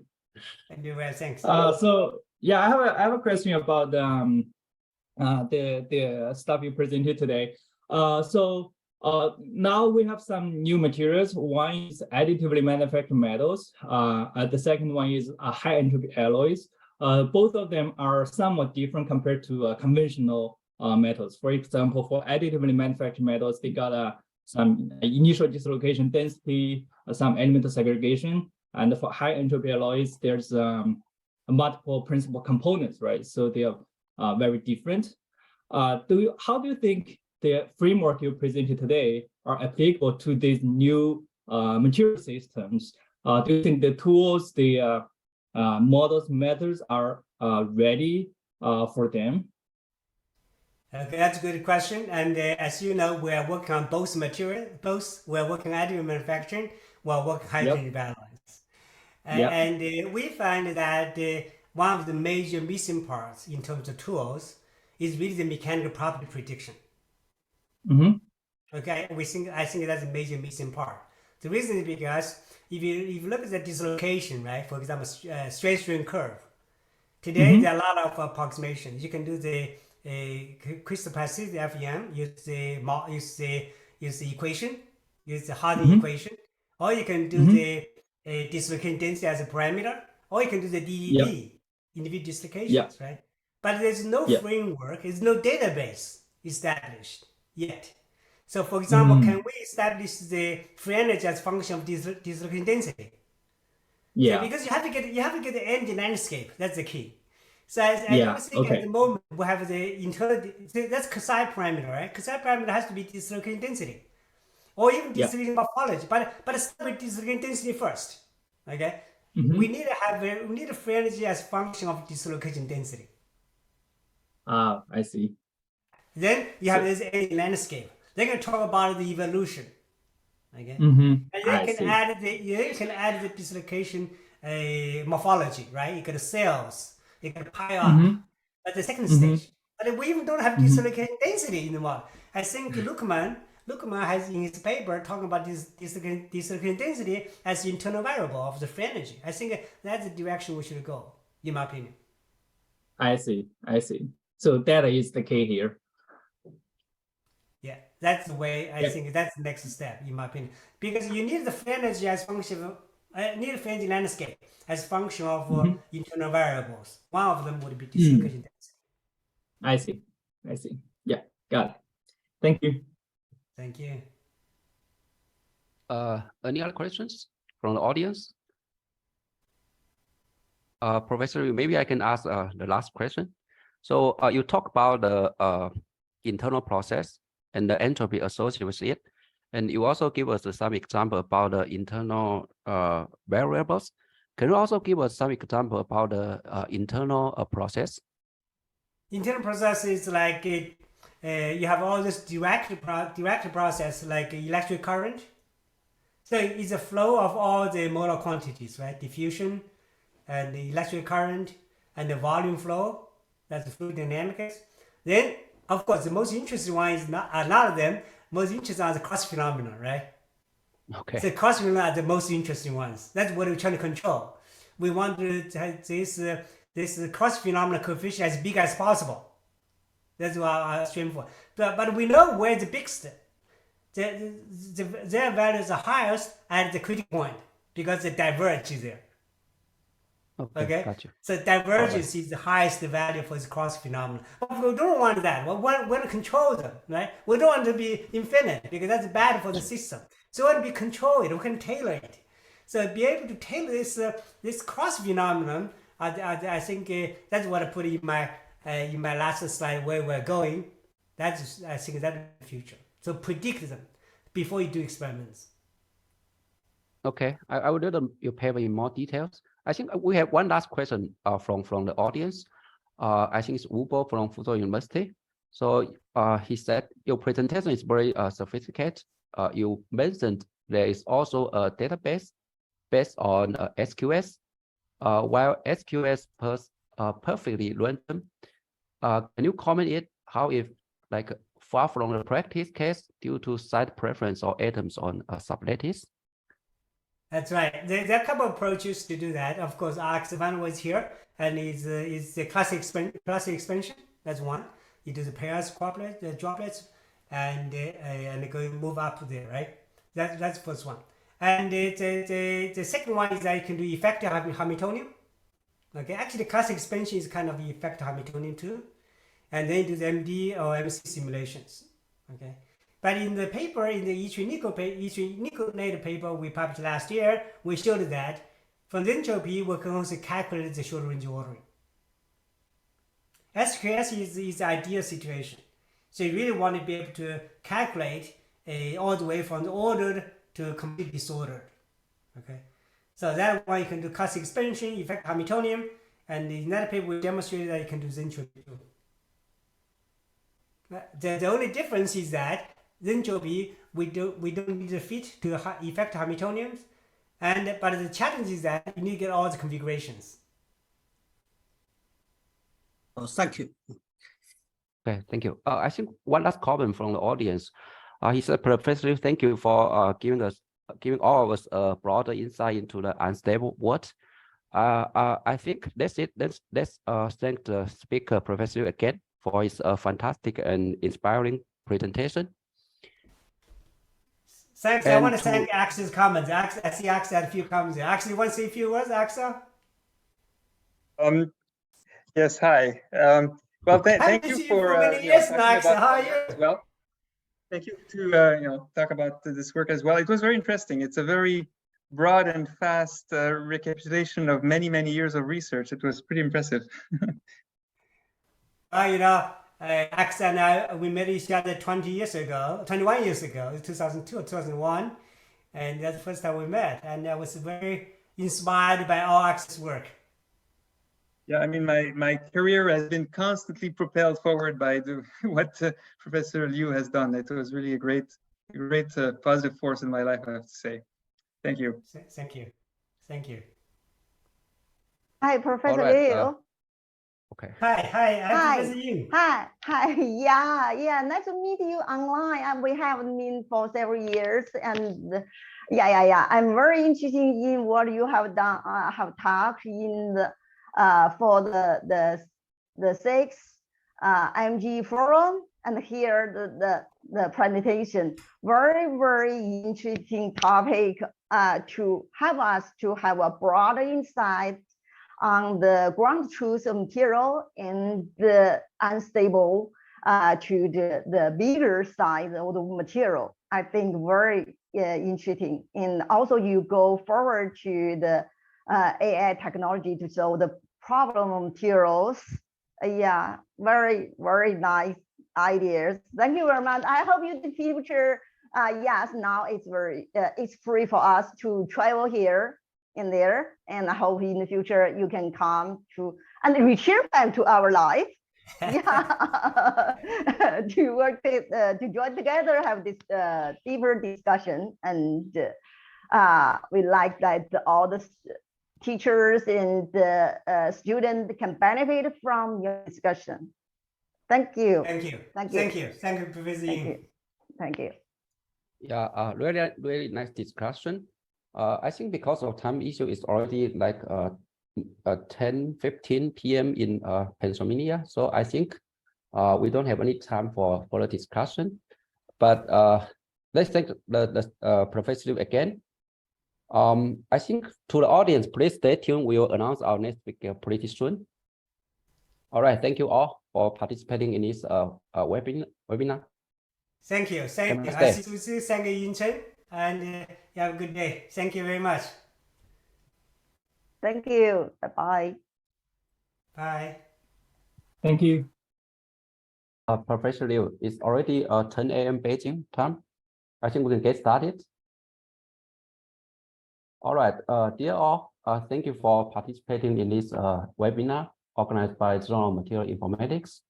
I'm doing well, thanks. So yeah, I have a question about the stuff you presented today. Now we have some new materials. One is additively manufactured metals. The second one is high entropy alloys. Both of them are somewhat different compared to conventional metals. For example, for additively manufactured metals, they got some initial dislocation density, some elemental segregation. And for high entropy alloys, there's multiple principal components, right? So they are very different. How do you think the framework you presented today are applicable to these new material systems? Do you think the tools, the models, methods are ready for them? Okay, that's a good question. And as you know, we are working on both material, we're working on additive manufacturing, we're working hydrogen balance. And we find that one of the major missing parts in terms of tools is really the mechanical property prediction. Okay, I think that's a major missing part. The reason is because if you look at the dislocation, right? For example, straight strain curve. Today there are a lot of approximations. You can do the crystal plasticity FEM, use the equation, use the Harding equation, or you can do the dislocation density as a parameter, or you can do the DED, individual dislocations, right? But there's no framework, there's no database established yet. So, for example, can we establish the free energy as function of dislocation density? So because you have to get the energy landscape. That's the key. So I don't think at the moment we have the internal. That's Kasai parameter, right? Kasai parameter has to be dislocation density, or even dislocation morphology. But start with dislocation density first. Okay. We need to have we need a free energy as function of dislocation density. I see. Then you have this energy landscape. They can talk about the evolution. Okay. And you can add the dislocation morphology, right? You got the cells, you got the pi up at the second stage. But we even don't have dislocation density in the model. I think Luckman has in his paper talking about this dislocation density as the internal variable of the free energy. I think that's the direction we should go, in my opinion. I see. So data is the key here. Yeah, that's the way I think that's the next step, in my opinion. Because you need the free energy as function of, need the free energy landscape as function of internal variables. One of them would be dislocation density. I see. Yeah, got it. Thank you. Thank you. Any other questions from the audience? Professor, maybe I can ask the last question. So you talk about the internal process and the entropy associated with it. And you also give us some example about the internal variables. Can you also give us some example about the internal process? Internal process is like you have all this direct process like electric current. So it's a flow of all the molar quantities, right? Diffusion and the electric current and the volume flow. That's the fluid dynamics. Then, of course, the most interesting one is not a lot of them. Most interesting are the cross phenomena, right? Okay. So cross phenomena are the most interesting ones. That's what we're trying to control. We want to have this cross phenomena coefficient as big as possible. That's what our stream for. But we know where the biggest. Their values are highest at the critical point because the divergence is there. Okay. Gotcha. So divergence is the highest value for this cross phenomenon. But we don't want that. We want to control them, right? We don't want to be infinite because that's bad for the system. So we want to be controlled. We can tailor it. So be able to tailor this cross phenomenon. I think that's what I put in my last slide where we're going. I think that's the future. So predict them before you do experiments. Okay, I will do your paper in more details. I think we have one last question from the audience. I think it's Wubo from Fuzhou University. So he said your presentation is very sophisticated. You mentioned there is also a database based on SQS, while SQS perfectly random. Can you comment it how if like far from the practice case due to site preference or atoms on sublattice? That's right. There are a couple of approaches to do that. Of course, Alex Van was here, and is the classic expansion. That's one. You do the pairs, droplets, and go move up there, right? That's the first one. And the second one is that you can do effective Hamiltonian. Okay, actually, the classic expansion is kind of effective Hamiltonian too, and then do the MD or MC simulations. Okay. But in the paper, in the Nico-native paper we published last year, we showed that from the entropy, we can also calculate the short range ordering. SQS is the ideal situation. So you really want to be able to calculate all the way from the ordered to completely disordered. Okay. So that one you can do classic expansion, effect Hamiltonian, and in that paper we demonstrated that you can do the entropy too. The only difference is that the entropy we don't need to fit to effect Hamiltonians, but the challenge is that you need to get all the configurations. Oh, thank you. Okay, thank you. I think one last comment from the audience. He said, Professor, thank you for giving all of us a broader insight into the unstable world. I think that's it. Let's thank the speaker, Professor, again for his fantastic and inspiring presentation. Thanks. I And want to to- thank Axel's comments. I see Axel had a few comments here. Axel, you want to say a few words, Axel? Yes, hi. Well, thank Haven't you seen for many years now, talking Axel. about How are my you? work as well. Thank you to talk about this work as well. It was very interesting. It's a very broad and fast recapitulation of many years of research. It was pretty impressive. Axel and I, we met each other 21 years ago, 2002 or 2001. And that's the first time we met. And I was very inspired by all Axel's work. Yeah, I mean, my career has been constantly propelled forward by what Professor Liu has done. It was really a great positive force in my life, I have to say. Thank you. Thank you. Thank you. Hi, Professor All right, Liu. Okay. Hi, Professor Liu. Hi. Yeah. Nice to meet you online. And we haven't met for several years. And yeah. I'm very interested in what you have done. Have talked in the for the sixth MG forum, and here the presentation. Very interesting topic to have us to have a broader insight on the ground truth of material and the unstable to the bigger size of the material. I think very interesting. And also you go forward to the AI technology to solve the problem of materials. Yeah, very nice ideas. Thank you very much. I hope in the future, yes, now it's free for us to travel here and there, and I hope in the future you can come to and return back to our life. Yeah, to work to join together, have this deeper discussion, and we like that all the teachers and the students can benefit from your discussion. Thank you. Thank you, Professor Liu. Thank you. Yeah, really nice discussion. I think because of time issue, it's already like 10:15 p.m. in Pennsylvania. So I think we don't have any time for further discussion. But let's thank the Professor Liu again. I think to the audience, please stay tuned. We will announce our next speaker pretty soon. All right, thank you all for participating in this webinar. Thank you. Have a nice I day. see you. Thank you, Yinchen, and you have a good day. Thank you very much. Thank you. Bye. Bye. Thank you. Professor Liu, it's already 10 a.m. Beijing time. I think we can get started. All right, dear all, thank you for participating in this webinar organized by Journal of Material Informatics.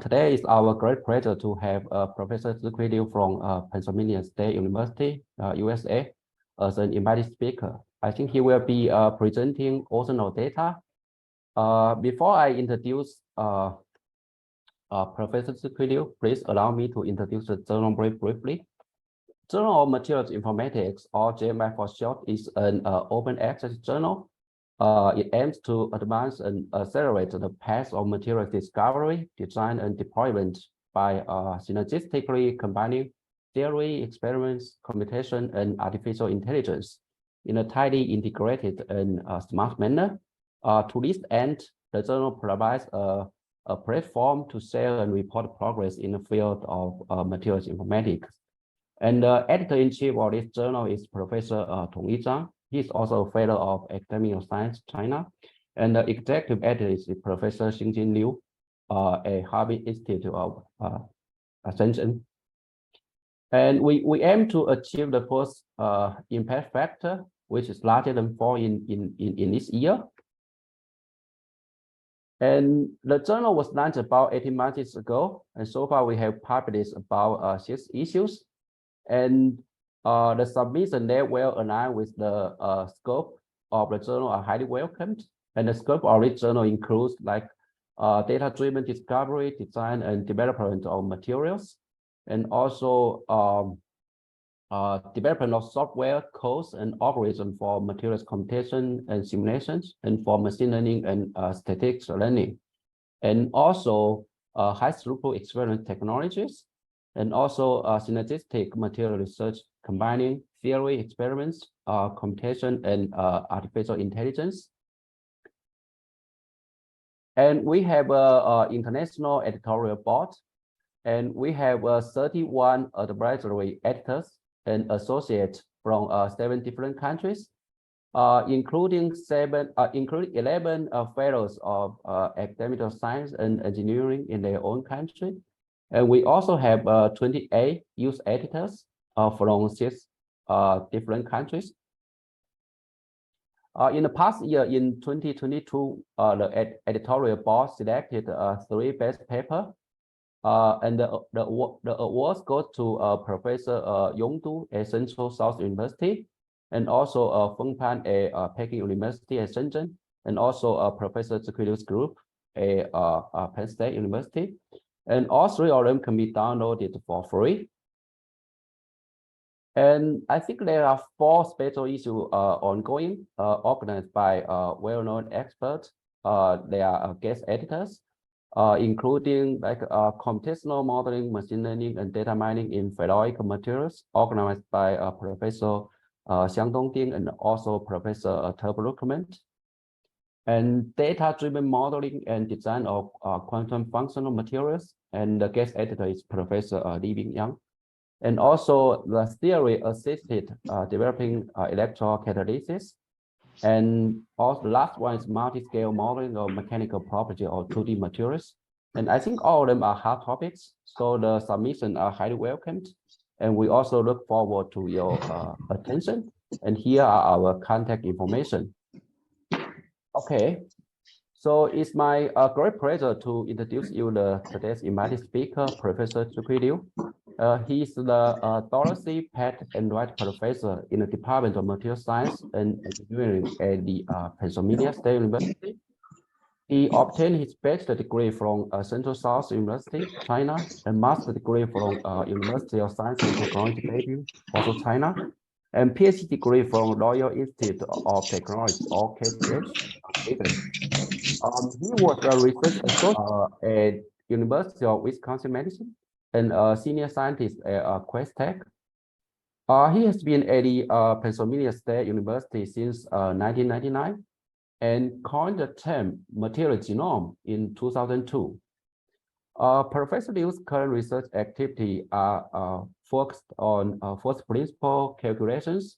Today is our great pleasure to have Professor Zikui Liu from Pennsylvania State University, USA, as an invited speaker. I think he will be presenting original data. Before I introduce Professor Zikui Liu, please allow me to introduce the journal briefly. Journal of Materials Informatics, or JMI for short, is an open access journal. It aims to advance and accelerate the path of material discovery, design, and deployment by synergistically combining theory, experiments, computation, and artificial intelligence in a tightly integrated and smart manner. To this end, the journal provides a platform to share and report progress in the field of materials informatics. And the editor-in-chief of this journal is Professor Tongyi Zhang. He is also a fellow of Academy of Science, China. And the executive editor is Professor Xingjin Liu, a Harvard Institute of Shenzhen. And we aim to achieve the first impact factor, which is larger than 4 in this year. And the journal was launched about 18 months ago. And so far we have published about 6 issues. And the submission there well aligned with the scope of the journal are highly welcomed. And the scope of the journal includes like data-driven discovery, design, and development of materials, and also development of software, codes, and algorithms for materials computation and simulations, and for machine learning and statistics learning. And also high throughput experiment technologies, and also synergistic material research combining theory, experiments, computation, and artificial intelligence. And we have an international editorial board, and we have 31 advisory editors and associates from 7 different countries, including 11 fellows of academic science and engineering in their own country. And we also have 28 youth editors from 6 different countries. In the past year, in 2022, the editorial board selected 3 best papers, and the awards go to Professor Yongdu at Central South University, and also Feng Pan at Peking University at Shenzhen, and also Professor Zhuqiu's group at Penn State University. And all 3 of them can be downloaded for free. And I think there are 4 special issues ongoing, organized by well-known experts. They are guest editors, including like computational modeling, machine learning, and data mining in ferroic materials, organized by Professor Xiang Dongding and also Professor Turbo Ruckman. And data-driven modeling and design of quantum functional materials, and the guest editor is Professor Li Bingyang. And also the theory-assisted developing electrocatalysis. And also the last one is multi-scale modeling of mechanical property of 2D materials. And I think all of them are hot topics, so the submissions are highly welcomed. And we also look forward to your attention. And here are our contact information. Okay, so it's my great pleasure to introduce you today's invited speaker, Professor Zhuqi Liu. He's the Dorothy Pat Enright Professor in the Department of Material Science and Engineering at the Pennsylvania State University. He obtained his bachelor degree from Central South University, China, and master degree from University of Science and Technology, Beijing, also China, and PhD degree from Royal Institute of Technology, or KTH, England. He was a research associate at University of Wisconsin-Madison and a senior scientist at Quest Tech. He has been at the Pennsylvania State University since 1999 and coined the term material genome in 2002. Professor Liu's current research activity are focused on first principle calculations,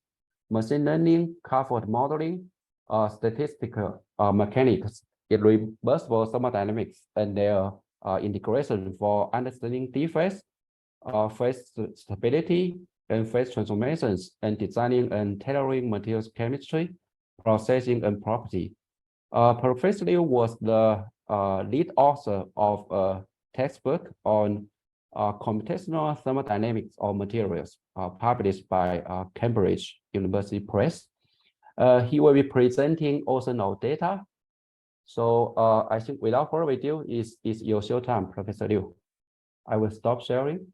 machine learning, cathode modeling, statistical mechanics, irreversible thermodynamics, and their integration for understanding defects, phase stability, and phase transformations, and designing and tailoring materials chemistry, processing, and property. Professor Liu was the lead author of a textbook on computational thermodynamics of materials, published by Cambridge University Press. He will be presenting also data. So I think without further ado, is your show time, Professor Liu. I will stop sharing.